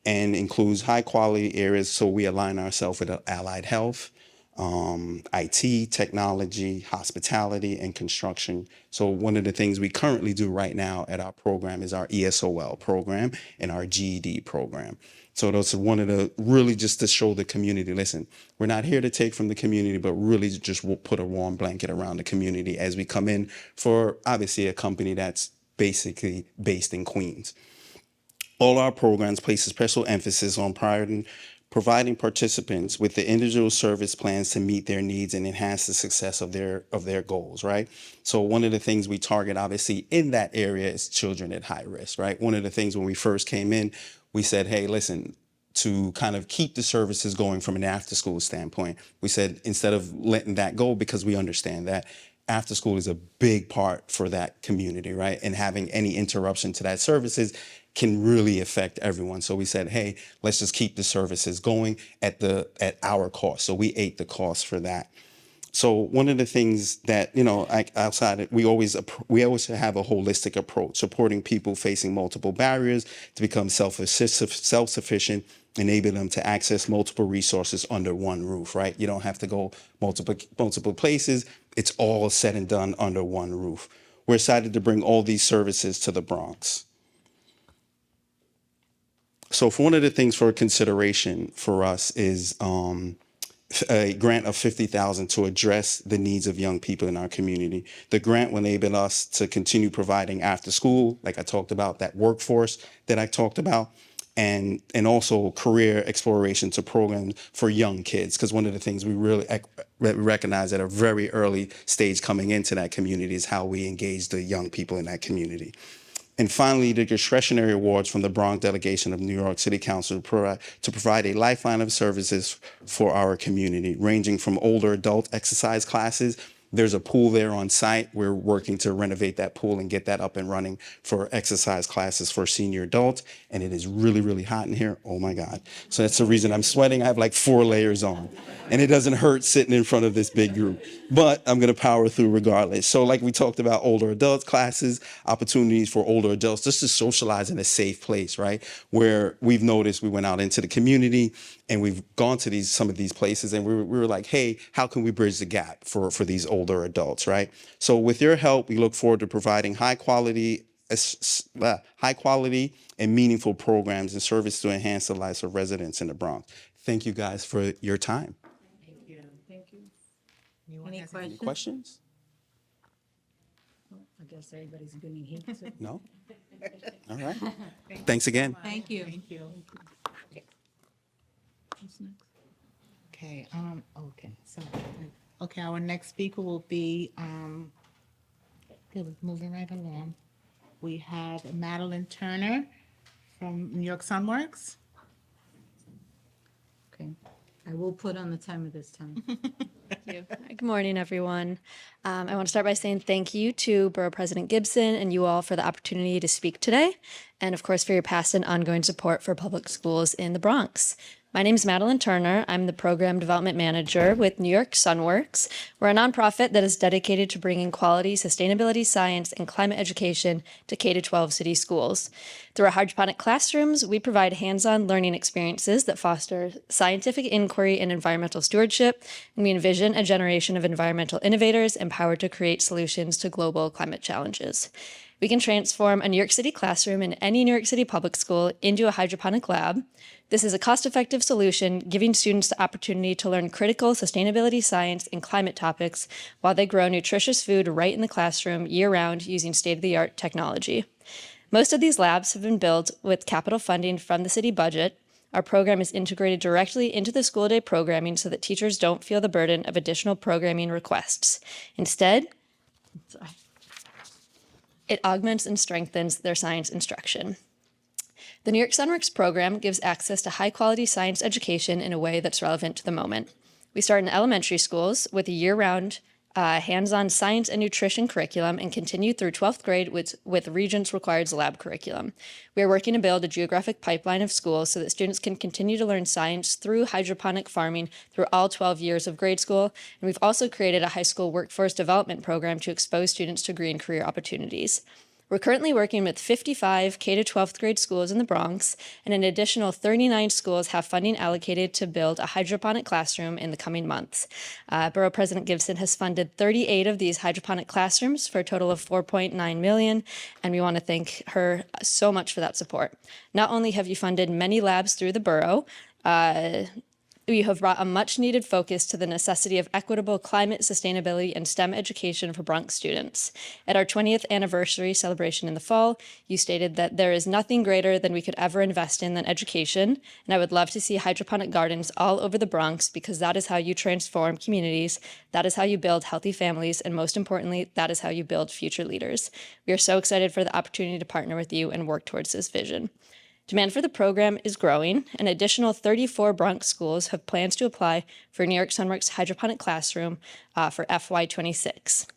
and includes high quality areas. So we align ourselves with allied health, IT, technology, hospitality, and construction. So one of the things we currently do right now at our program is our ESOL program and our GED program. So those are one of the, really just to show the community, listen, we're not here to take from the community, but really just put a warm blanket around the community as we come in for obviously a company that's basically based in Queens. All our programs place a special emphasis on providing participants with the individual service plans to meet their needs and enhance the success of their goals, right? So one of the things we target obviously in that area is children at high risk, right? One of the things when we first came in, we said, hey, listen, to kind of keep the services going from an after school standpoint, we said instead of letting that go, because we understand that after school is a big part for that community, right? And having any interruption to that services can really affect everyone. So we said, hey, let's just keep the services going at our cost. So we ate the cost for that. So one of the things that, we always have a holistic approach, supporting people facing multiple barriers to become self-sufficient, enable them to access multiple resources under one roof, right? You don't have to go multiple places. It's all said and done under one roof. We're excited to bring all these services to the Bronx. So for one of the things for consideration for us is a grant of $50,000 to address the needs of young people in our community. The grant will enable us to continue providing after school, like I talked about, that workforce that I talked about, and also career exploration to programs for young kids. Because one of the things we really recognize at a very early stage coming into that community is how we engage the young people in that community. And finally, the discretionary awards from the Bronx delegation of New York City Council to provide a lifeline of services for our community, ranging from older adult exercise classes. There's a pool there on site. We're working to renovate that pool and get that up and running for exercise classes for senior adults. And it is really, really hot in here. Oh my God. So that's the reason I'm sweating. I have like 4 layers on. And it doesn't hurt sitting in front of this big group. But I'm going to power through regardless. So like we talked about older adults classes, opportunities for older adults just to socialize in a safe place, right? Where we've noticed we went out into the community and we've gone to some of these places and we were like, hey, how can we bridge the gap for these older adults, right? So with your help, we look forward to providing high quality and meaningful programs and service to enhance the lives of residents in the Bronx. Thank you guys for your time. Thank you. Any Any questions? questions? I guess everybody's gonna hear. No? All right. Thanks again. Thank you. Thank you. Okay, our next speaker will be, moving right along. We have Madeline Turner from New York Sunworks. Okay, I will put on the timer this time. you. Good morning, everyone. I want to start by saying thank you to Borough President Gibson and you all for the opportunity to speak today, and of course for your past and ongoing support for public schools in the Bronx. My name is Madeline Turner. I'm the Program Development Manager with New York Sunworks. We're a nonprofit that is dedicated to bringing quality sustainability, science, and climate education to K-12 city schools. Through our hydroponic classrooms, we provide hands-on learning experiences that foster scientific inquiry and environmental stewardship, and we envision a generation of environmental innovators empowered to create solutions to global climate challenges. We can transform a New York City classroom in any New York City public school into a hydroponic lab. This is a cost-effective solution, giving students the opportunity to learn critical sustainability, science, and climate topics while they grow nutritious food right in the classroom year-round using state-of-the-art technology. Most of these labs have been built with capital funding from the city budget. Our program is integrated directly into the school day programming so that teachers don't feel the burden of additional programming requests. Instead, it augments and strengthens their science instruction. The New York Sunworks program gives access to high-quality science education in a way that's relevant to the moment. We start in elementary schools with a year-round hands-on science and nutrition curriculum and continue through 12th grade with Regents Required's lab curriculum. We are working to build a geographic pipeline of schools so that students can continue to learn science through hydroponic farming through all 12 years of grade school. And we've also created a high school workforce development program to expose students to green career opportunities. We're currently working with 55 K to 12th grade schools in the Bronx, and an additional 39 schools have funding allocated to build a hydroponic classroom in the coming months. Borough President Gibson has funded 38 of these hydroponic classrooms for a total of $4.9 million, and we want to thank her so much for that support. Not only have you funded many labs through the borough, we have brought a much-needed focus to the necessity of equitable climate, sustainability, and STEM education for Bronx students. At our 20th anniversary celebration in the fall, you stated that there is nothing greater than we could ever invest in than education, and I would love to see hydroponic gardens all over the Bronx because that is how you transform communities, that is how you build healthy families, and most importantly, that is how you build future leaders. We are so excited for the opportunity to partner with you and work towards this vision. Demand for the program is growing. An additional 34 Bronx schools have plans to apply for New York Sunworks hydroponic classroom for FY26.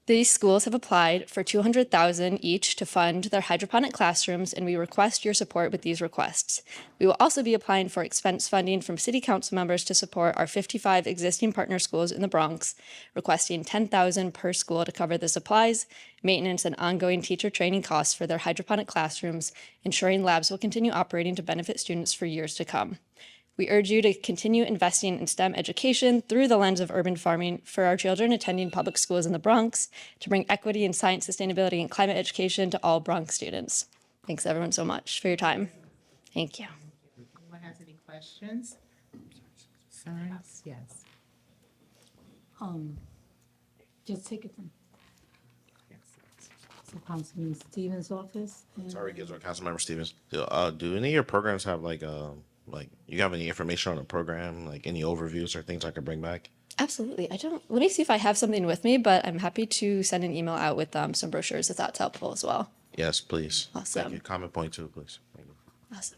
These schools have applied for $200,000 each to fund their hydroponic classrooms, and we request your support with these requests. We will also be applying for expense funding from City Council members to support our 55 existing partner schools in the Bronx, requesting $10,000 per school to cover the supplies, maintenance, and ongoing teacher training costs for their hydroponic classrooms, ensuring labs will continue operating to benefit students for years to come. We urge you to continue investing in STEM education through the lens of urban farming for our children attending public schools in the Bronx to bring equity in science, sustainability, and climate education to all Bronx students. Thanks everyone so much for your time. Thank you. Anyone has any questions? Concerns? Yes. Just take it from. So Councilman Stevens' office. and- Sorry, Gibson, Councilmember Stevens. Do any of your programs have like you have any information on the program, like any overviews or things I could bring back? Absolutely. Let me see if I have something with me, but I'm happy to send an email out with some brochures if that's helpful as well. Yes, please. Awesome. Thank you. Comment point two, please. Thank you. Awesome.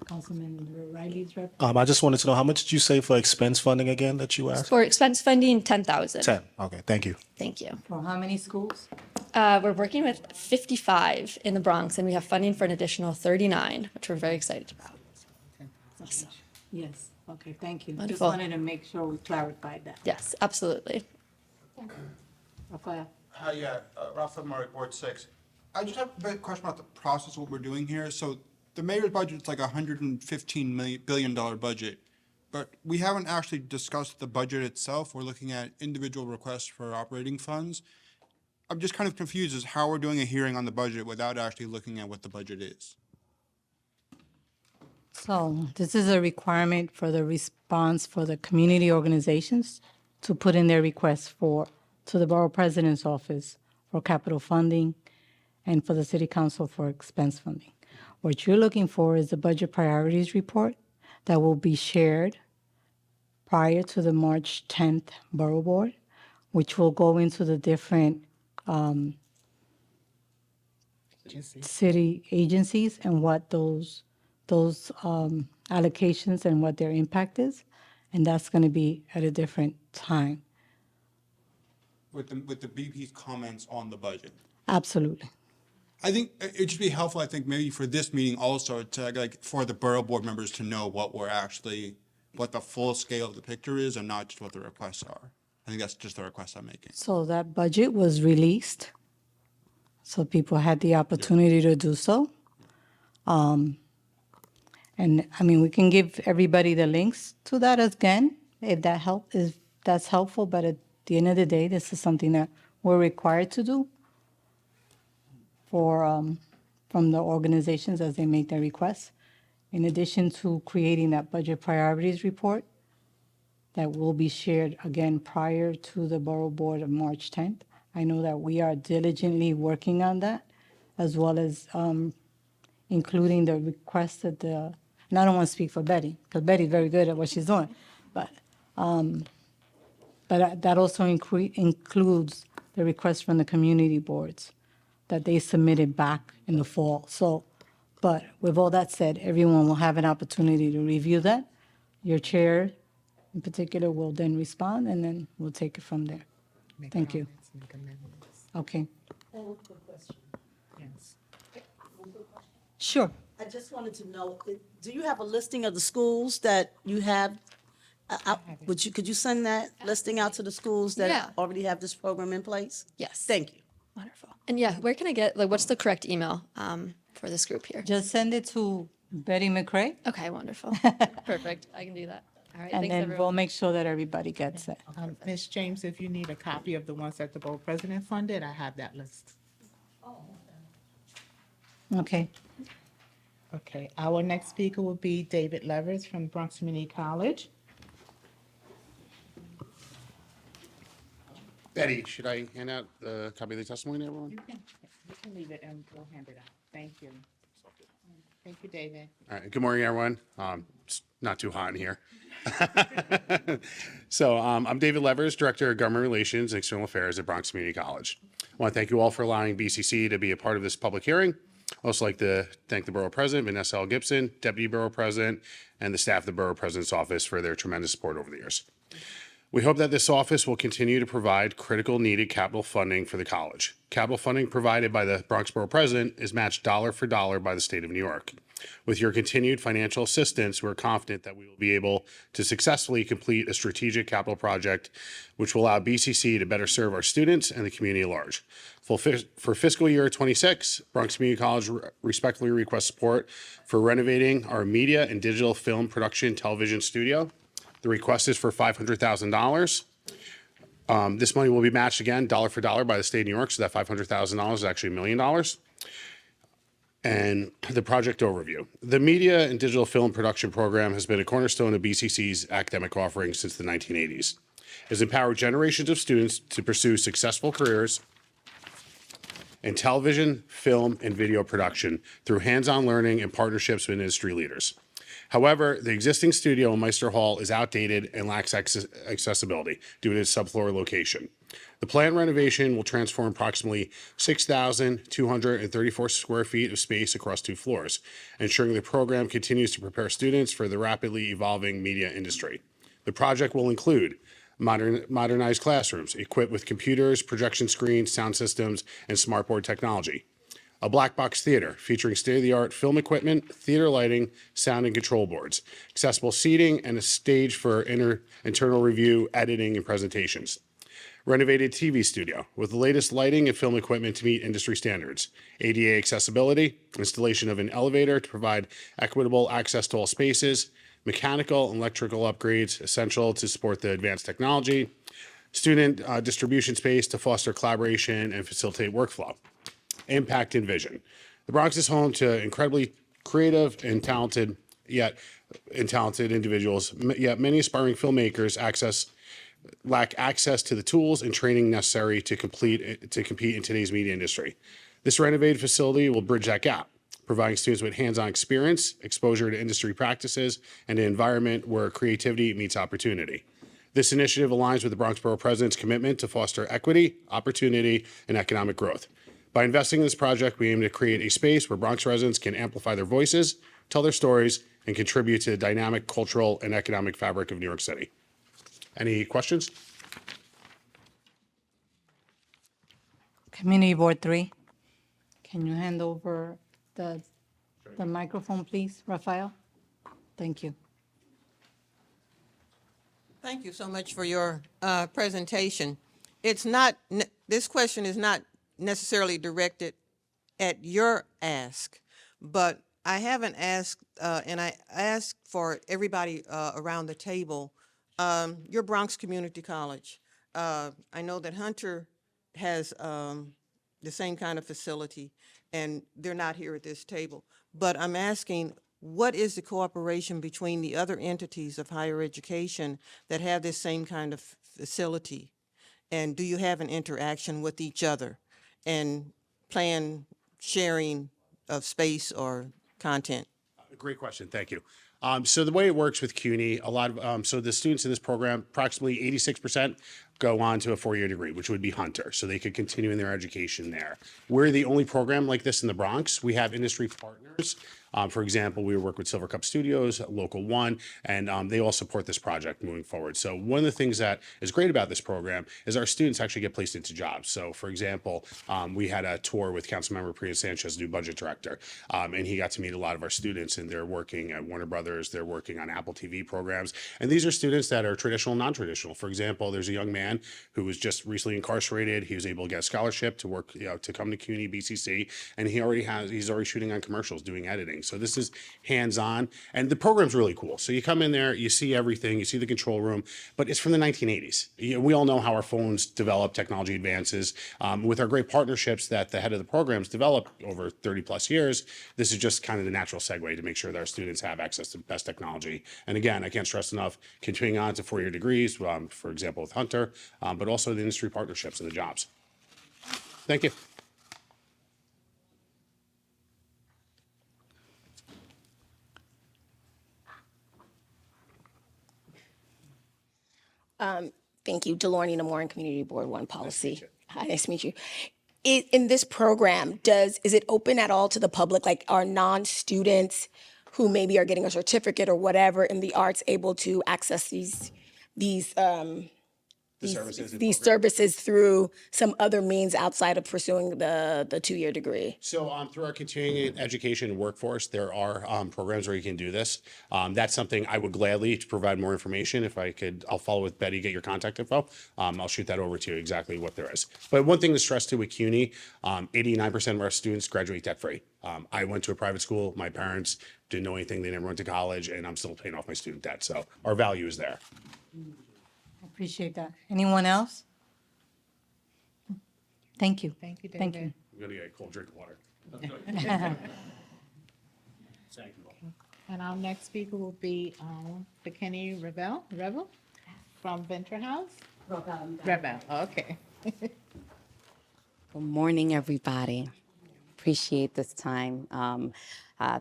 Councilman Riley's rep. I just wanted to know, how much did you say for expense funding again that you asked? For expense funding, $10,000. 10. Okay, thank you. Thank you. For how many schools? We're working with 55 in the Bronx, and we have funding for an additional 39, which we're very excited about. Awesome. Yes, okay, thank you. Just Wonderful. wanted to make sure we clarified that. Yes, absolutely. Rafael? Hi, yeah, Rafa Marek, Ward 6. I just have a bit question about the process, what we're doing here. So the mayor's budget is like $115 billion budget, but we haven't actually discussed the budget itself. We're looking at individual requests for operating funds. I'm just kind of confused as how we're doing a hearing on the budget without actually looking at what the budget is. So this is a requirement for the response for the community organizations to put in their requests to the borough president's office for capital funding and for the city council for expense funding. What you're looking for is the budget priorities report that will be shared prior to the March 10th borough board, which will go into the different city agencies and what those allocations and what their impact is, and that's going to be at a different time. With the BP's comments on the budget. Absolutely. I think it'd just be helpful, I think, maybe for this meeting also to, like, for the borough board members to know what the full scale of the picture is and not just what the requests are. I think that's just the request I'm making. So that budget was released, so people had the opportunity to do so. And I mean, we can give everybody the links to that again, if that's helpful, but at the end of the day, this is something that we're required to do from the organizations as they make their requests. In addition to creating that budget priorities report that will be shared again prior to the borough board of March 10th. I know that we are diligently working on that, as well as including the request that and I don't want to speak for Betty, because Betty's very good at what she's doing, but that also includes the request from the community boards that they submitted back in the fall. So, but with all that said, everyone will have an opportunity to review that. Your chair in particular will then respond, and then we'll take it from there. Make Thank you. comments, make amendments. Okay, Yes. sure. I just wanted to know, do you have a listing of the schools that you have? Could you send that listing out to the schools Yeah. that already have this program in place? Yes. Thank you. Wonderful. And yeah, where can I get, like, what's the correct email for this group here? Just send it to Betty McRae, Okay, wonderful. Perfect. I can do that. All right, and thanks, then everyone. we'll make sure that everybody gets it. Ms. James, if you need a copy of the ones that the borough president funded, I have that list. Okay. Okay, our next speaker will be David Levers from Bronx Community College. Betty, should I hand out the copy of the testimony to everyone? You can leave it and we'll hand it out. Thank you. Thank you, David. All right, good morning, everyone. It's not too hot in here. So I'm David Levers, Director of Government Relations and External Affairs at Bronx Community College. I want to thank you all for allowing BCC to be a part of this public hearing. I'd also like to thank the Borough President, Vanessa L. Gibson, Deputy Borough President, and the staff of the Borough President's Office for their tremendous support over the years. We hope that this office will continue to provide critical needed capital funding for the college. Capital funding provided by the Bronx Borough President is matched dollar for dollar by the state of New York. With your continued financial assistance, we're confident that we will be able to successfully complete a strategic capital project which will allow BCC to better serve our students and the community at large. For fiscal year 26, Bronx Community College respectfully requests support for renovating our media and digital film production television studio. The request is for $500,000. This money will be matched again, dollar for dollar, by the state of New York, so that $500,000 is actually $1 million. And the project overview. The media and digital film production program has been a cornerstone of BCC's academic offerings since the 1980s. It has empowered generations of students to pursue successful careers in television, film, and video production through hands-on learning and partnerships with industry leaders. However, the existing studio in Meister Hall is outdated and lacks accessibility due to its subfloor location. The planned renovation will transform approximately 6,234 square feet of space across 2 floors, ensuring the program continues to prepare students for the rapidly evolving media industry. The project will include modernized classrooms equipped with computers, projection screens, sound systems, and smartboard technology. A black box theater featuring state-of-the-art film equipment, theater lighting, sound and control boards, accessible seating, and a stage for internal review, editing, and presentations. Renovated TV studio with the latest lighting and film equipment to meet industry standards. ADA accessibility, installation of an elevator to provide equitable access to all spaces, mechanical and electrical upgrades essential to support the advanced technology, student distribution space to foster collaboration and facilitate workflow. Impact and vision. The Bronx is home to incredibly creative and talented individuals, yet many aspiring filmmakers lack access to the tools and training necessary to compete in today's media industry. This renovated facility will bridge that gap, providing students with hands-on experience, exposure to industry practices, and an environment where creativity meets opportunity. This initiative aligns with the Bronx Borough President's commitment to foster equity, opportunity, and economic growth. By investing in this project, we aim to create a space where Bronx residents can amplify their voices, tell their stories, and contribute to the dynamic cultural and economic fabric of New York City. Any questions? Community Board 3, can you hand over the microphone, please, Rafael? Thank you. Thank you so much for your presentation. It's not, this question is not necessarily directed at your ask, but I haven't asked, and I asked for everybody around the table, your Bronx Community College. I know that Hunter has the same kind of facility, and they're not here at this table. But I'm asking, what is the cooperation between the other entities of higher education that have this same kind of facility? And do you have an interaction with each other and plan sharing of space or content? Great question. Thank you. So the way it works with CUNY, so the students in this program, approximately 86% go on to a 4-year degree, which would be Hunter, so they could continue in their education there. We're the only program like this in the Bronx. We have industry partners. For example, we work with Silver Cup Studios, Local One, and they all support this project moving forward. So one of the things that is great about this program is our students actually get placed into jobs. So for example, we had a tour with Councilmember Priya Sanchez, new budget director, and he got to meet a lot of our students, and they're working at Warner Brothers, they're working on Apple TV programs, and these are students that are traditional and non-traditional. For example, there's a young man who was just recently incarcerated. He was able to get a scholarship to work, to come to CUNY BCC, and he's already shooting on commercials, doing editing. So this is hands-on, and the program's really cool. So you come in there, you see everything, you see the control room, but it's from the 1980s. We all know how our phones develop, technology advances. With our great partnerships that the head of the programs developed over 30 plus years, this is just kind of the natural segue to make sure that our students have access to best technology. And again, I can't stress enough, continuing on to 4-year degrees, for example, with Hunter, but also the industry partnerships and the jobs. Thank you. Thank you. DeLorne Namoran, Community Board 1 Policy. Hi, nice to meet you. In this program, is it open at all to the public? Like, are non-students who maybe are getting a certificate or whatever in the arts able to access these services through some other means outside of pursuing the 2-year degree? So through our continuing education and workforce, there are programs where you can do this. That's something I would gladly provide more information. If I could, I'll follow with Betty, get your contact info. I'll shoot that over to you exactly what there is. But one thing to stress too with CUNY, 89% of our students graduate debt free. I went to a private school. My parents didn't know anything. They never went to college, and I'm still paying off my student debt. So our value is there. I appreciate that. Anyone else? Thank you. Thank you, David. Thank you. I'm gonna get a cold drink of water. Thank you all. And our next speaker will be Kenny Revel from Venture House. Revel, okay. Good morning, everybody. Appreciate this time.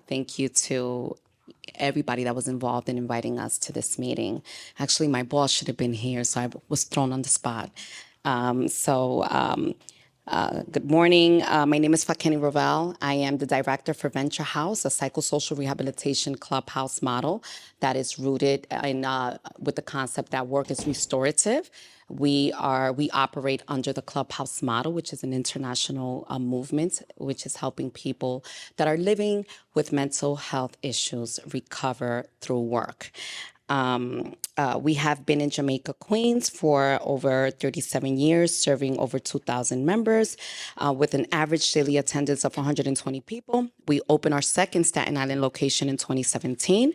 Thank you to everybody that was involved in inviting us to this meeting. Actually, my boss should have been here, so I was thrown on the spot. Good morning. My name is Fakeni Ravel. I am the director for Venture House, a psychosocial rehabilitation clubhouse model that is rooted in with the concept that work is restorative. We operate under the clubhouse model, which is an international movement, which is helping people that are living with mental health issues recover through work. We have been in Jamaica, Queens for over 37 years, serving over 2,000 members with an average daily attendance of 120 people. We opened our second Staten Island location in 2017.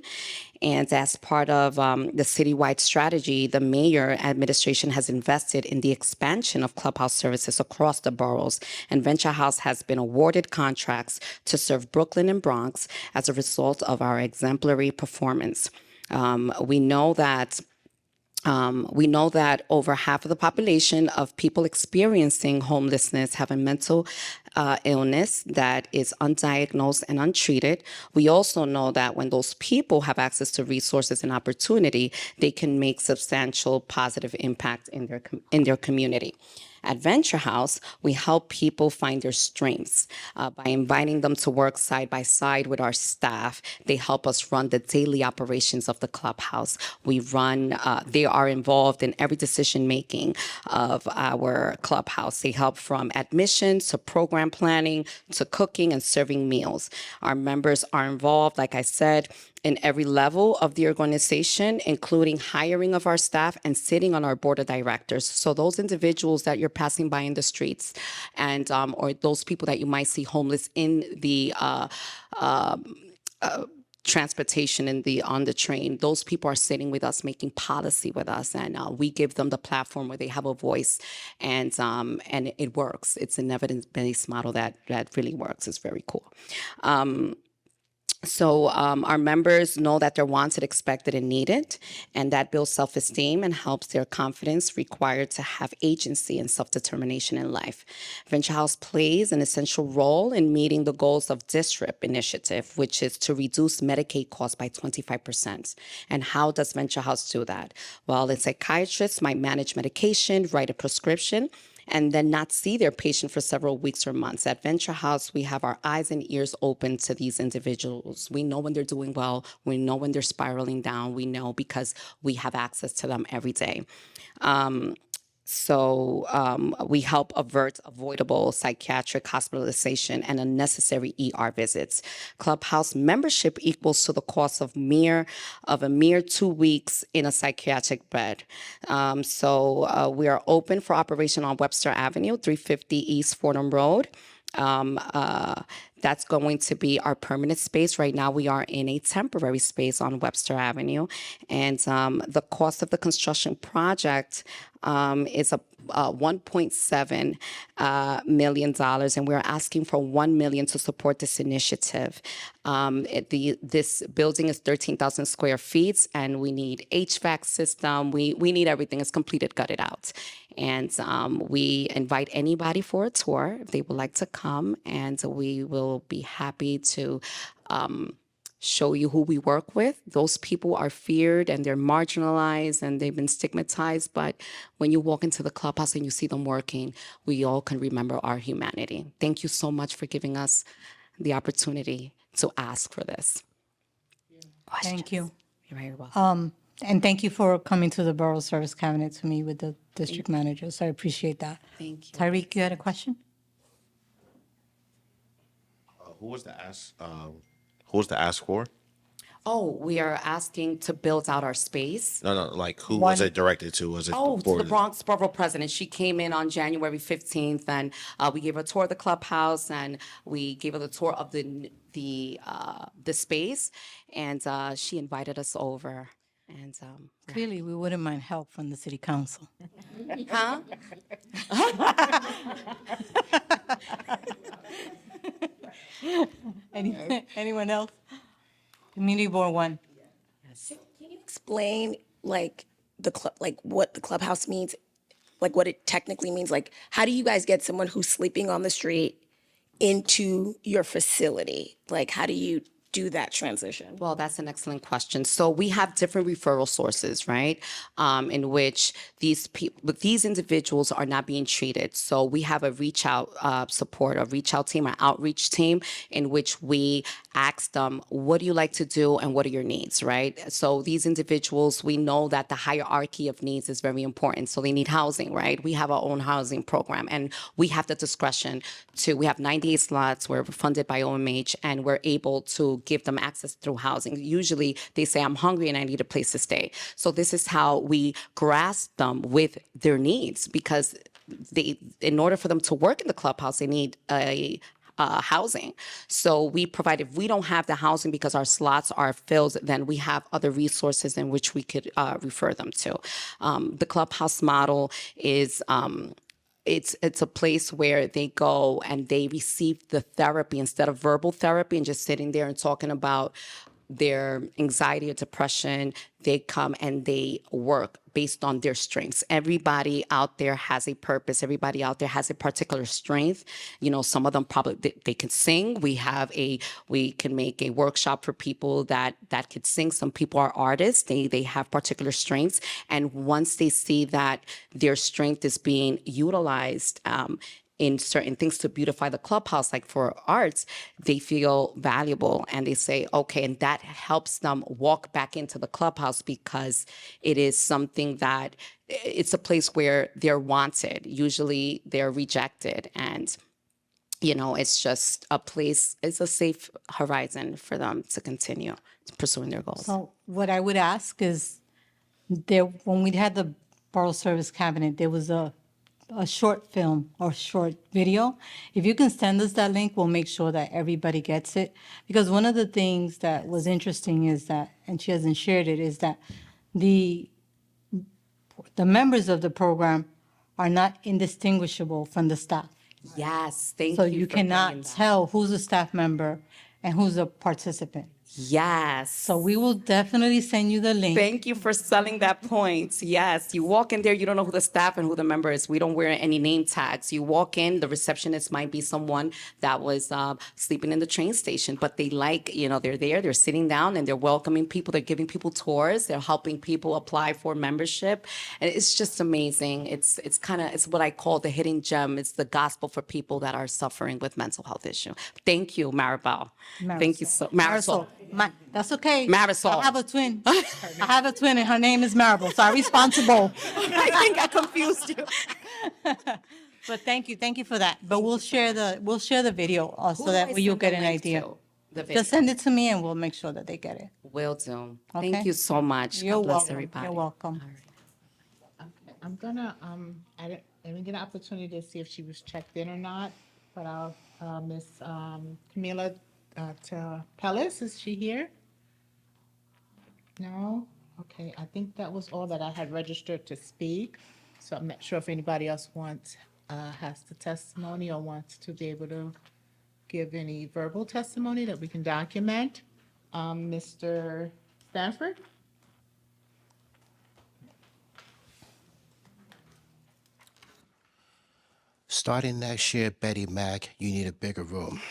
And as part of the citywide strategy, the mayor administration has invested in the expansion of clubhouse services across the boroughs. And Venture House has been awarded contracts to serve Brooklyn and Bronx as a result of our exemplary performance. We know that over half of the population of people experiencing homelessness have a mental illness that is undiagnosed and untreated. We also know that when those people have access to resources and opportunity, they can make substantial positive impact in their community. At Venture House, we help people find their strengths by inviting them to work side by side with our staff. They help us run the daily operations of the clubhouse. They are involved in every decision making of our clubhouse. They help from admissions to program planning to cooking and serving meals. Our members are involved, like I said, in every level of the organization, including hiring of our staff and sitting on our board of directors. So those individuals that you're passing by in the streets and or those people that you might see homeless in the transportation on the train, those people are sitting with us, making policy with us, and we give them the platform where they have a voice, and it works. It's an evidence-based model that really works. It's very cool. So our members know that they're wanted, expected, and needed, and that builds self-esteem and helps their confidence required to have agency and self-determination in life. Venture House plays an essential role in meeting the goals of DSRIP initiative, which is to reduce Medicaid costs by 25%. And how does Venture House do that? Well, a psychiatrist might manage medication, write a prescription, and then not see their patient for several weeks or months. At Venture House, we have our eyes and ears open to these individuals. We know when they're doing well. We know when they're spiraling down. We know because we have access to them every day. So we help avert avoidable psychiatric hospitalization and unnecessary ER visits. Clubhouse membership equals to the cost of a mere 2 weeks in a psychiatric bed. We are open for operation on Webster Avenue, 350 East Fordham Road. That's going to be our permanent space. Right now, we are in a temporary space on Webster Avenue, and the cost of the construction project is $1.7 million, and we're asking for $1 million to support this initiative. This building is 13,000 square feet, and we need HVAC system. We need everything. It's completed, gutted out. And we invite anybody for a tour if they would like to come, and we will be happy to show you who we work with. Those people are feared and they're marginalized and they've been stigmatized, but when you walk into the clubhouse and you see them working, we all can remember our humanity. Thank you so much for giving us the opportunity to ask for this. Thank you. You're very welcome. And thank you for coming to the Borough Service Cabinet to meet with the district managers. I appreciate that. Thank you. Tyreek, you had a question? Who was the ask? Who was the ask for? Oh, we are asking to build out our space. No, like who was it directed to? Was it Oh, to for the Bronx Borough President. She came in on January 15th, and we gave her a tour of the clubhouse, and we gave her the tour of the space, and she invited us over. And Clearly, we wouldn't mind help from the city council. huh? Anyone else? Community Board 1. Can you explain like what the clubhouse means, like what it technically means? Like, how do you guys get someone who's sleeping on the street into your facility? Like, how do you do that transition? Well, that's an excellent question. So we have different referral sources, right? In which these individuals are not being treated. So we have a reach out support, a reach out team, an outreach team, in which we ask them, what do you like to do and what are your needs, right? So these individuals, we know that the hierarchy of needs is very important. So they need housing, right? We have our own housing program, and we have the discretion we have 98 slots, we're funded by OMH, and we're able to give them access through housing. Usually they say, I'm hungry and I need a place to stay. So this is how we grasp them with their needs, because in order for them to work in the clubhouse, they need housing. So we provide, if we don't have the housing because our slots are filled, then we have other resources in which we could refer them to. The clubhouse model is it's a place where they go and they receive the therapy instead of verbal therapy and just sitting there and talking about their anxiety or depression. They come and they work based on their strengths. Everybody out there has a purpose. Everybody out there has a particular strength. You know, some of them probably they can sing. We can make a workshop for people that could sing. Some people are artists. They have particular strengths. And once they see that their strength is being utilized in certain things to beautify the clubhouse, like for arts, they feel valuable and they say, okay, and that helps them walk back into the clubhouse because it is something that it's a place where they're wanted. Usually they're rejected, and it's just a place, it's a safe horizon for them to continue pursuing their goals. So what I would ask is, when we had the Borough Service Cabinet, there was a short film or short video. If you can send us that link, we'll make sure that everybody gets it. Because one of the things that was interesting is that, and she hasn't shared it, is that the members of the program are not indistinguishable from the staff. Yes, thank So you. you for bringing cannot that. tell who's a staff member and who's a participant. Yes. So we will definitely send you the link. Thank you for selling that point. Yes, you walk in there, you don't know who the staff and who the member is. We don't wear any name tags. You walk in, the receptionist might be someone that was sleeping in the train station, but they they're there, they're sitting down and they're welcoming people, they're giving people tours, they're helping people apply for membership. And it's just amazing. It's what I call the hidden gem. It's the gospel for people that are suffering with mental health issue. Thank you, Maribel. Thank you so Marisol. That's okay. Marisol. I have a twin. I have a twin, and her name is Maribel, so I'm responsible. I think I confused you. But thank you for that. But we'll share the video Who so do that I way you'll send get the an link idea. to? The video. Just send it to me, and we'll make sure that they get it. Will do. Okay? Thank you so much. You're God bless welcome. everybody. You're welcome. I'm gonna, I didn't get an opportunity to see if she was checked in or not, but I'll, Miss Camila Pellis, is she here? No? Okay, I think that was all that I had registered to speak. So I'm not sure if anybody else has the testimony or wants to be able to give any verbal testimony that we can document. Mr. Stanford? Starting next year, Betty Mac, you need a bigger room.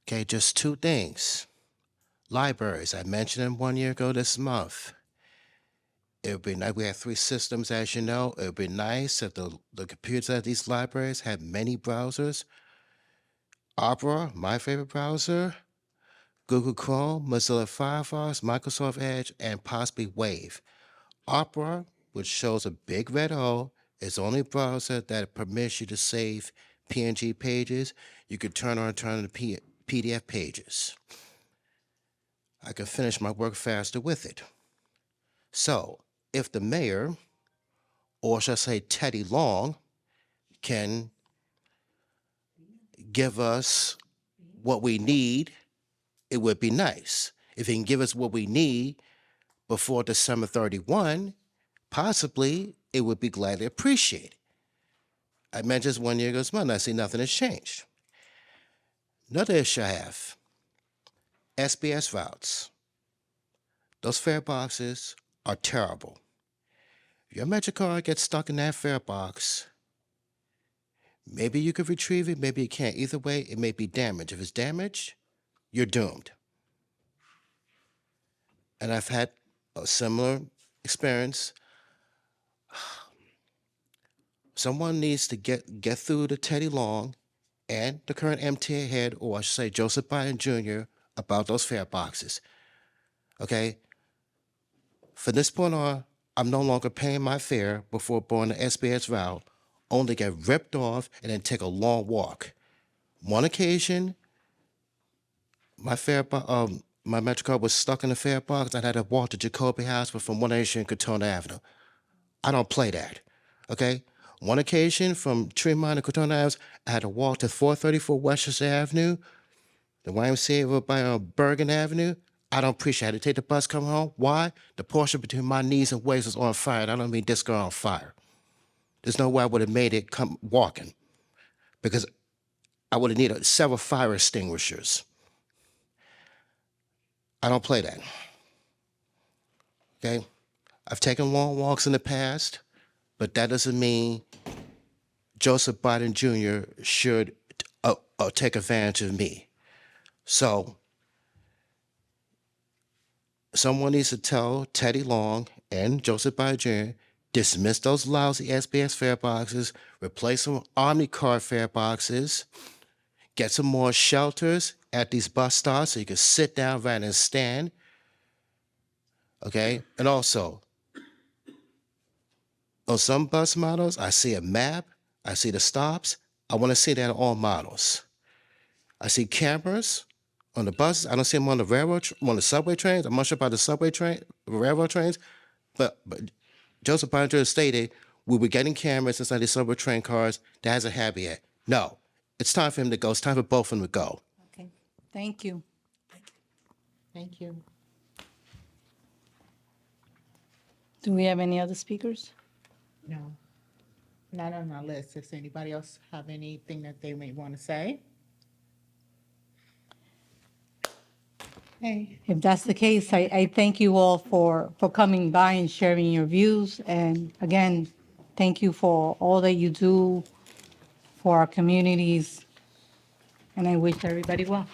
Okay, just two things. Libraries, I mentioned them 1 year ago this month. It would be nice, we have 3 systems, as you know. It would be nice if the computers at these libraries had many browsers. Opera, my favorite browser, Google Chrome, Mozilla Firefox, Microsoft Edge, and possibly Wave. Opera, which shows a big red O, is the only browser that permits you to save PNG pages. You could turn on and turn the PDF pages. I could finish my work faster with it. So, if the mayor, or should I say Teddy Long, can give us what we need, it would be nice. If he can give us what we need before December 31, possibly it would be gladly appreciated. I mentioned this 1 year ago this month, I see nothing has changed. Another issue I have, SBS routes. Those fare boxes are terrible. If your Metro card gets stuck in that fare box, maybe you could retrieve it, maybe you can't. Either way, it may be damaged. If it's damaged, you're doomed. And I've had a similar experience. Someone needs to get through to Teddy Long and the current MTA head, or I should say Joseph Biden Jr., about those fare boxes. Okay? From this point on, I'm no longer paying my fare before boarding the SBS route, only to get ripped off and then take a long walk. One occasion, my Metro card was stuck in the fare box. I had to walk to Jacoby Hospital from 180 and Katona Avenue. I don't play that, okay? One occasion from Tremont to Katona Avenue, I had to walk to 434 Westchester Avenue, the YMCA over by Bergen Avenue. I don't appreciate it. I had to take the bus coming home. Why? The portion between my knees and waist was on fire. And I don't mean this girl on fire. There's no way I would have made it come walking because I would have needed several fire extinguishers. I don't play that. Okay? I've taken long walks in the past, but that doesn't mean Joseph Biden Jr. should take advantage of me. So, someone needs to tell Teddy Long and Joseph Biden Jr. dismiss those lousy SBS fare boxes, replace them with OmniCard fare boxes, get some more shelters at these bus stops so you can sit down rather than stand. Okay? And also, on some bus models, I see a map, I see the stops. I want to see that on all models. I see cameras on the buses. I don't see them on the subway trains. I'm not sure about the railroad trains, but Joseph Biden Jr. stated we were getting cameras inside the subway train cars. That hasn't happened yet. No, it's time for him to go. It's time for both of them to go. Okay, thank you. Thank you. Do we have any other speakers? No, not on our list. Does anybody else have anything that they may want to say? If that's the case, I thank you all for coming by and sharing your views. And again, thank you for all that you do for our communities. And I wish everybody well.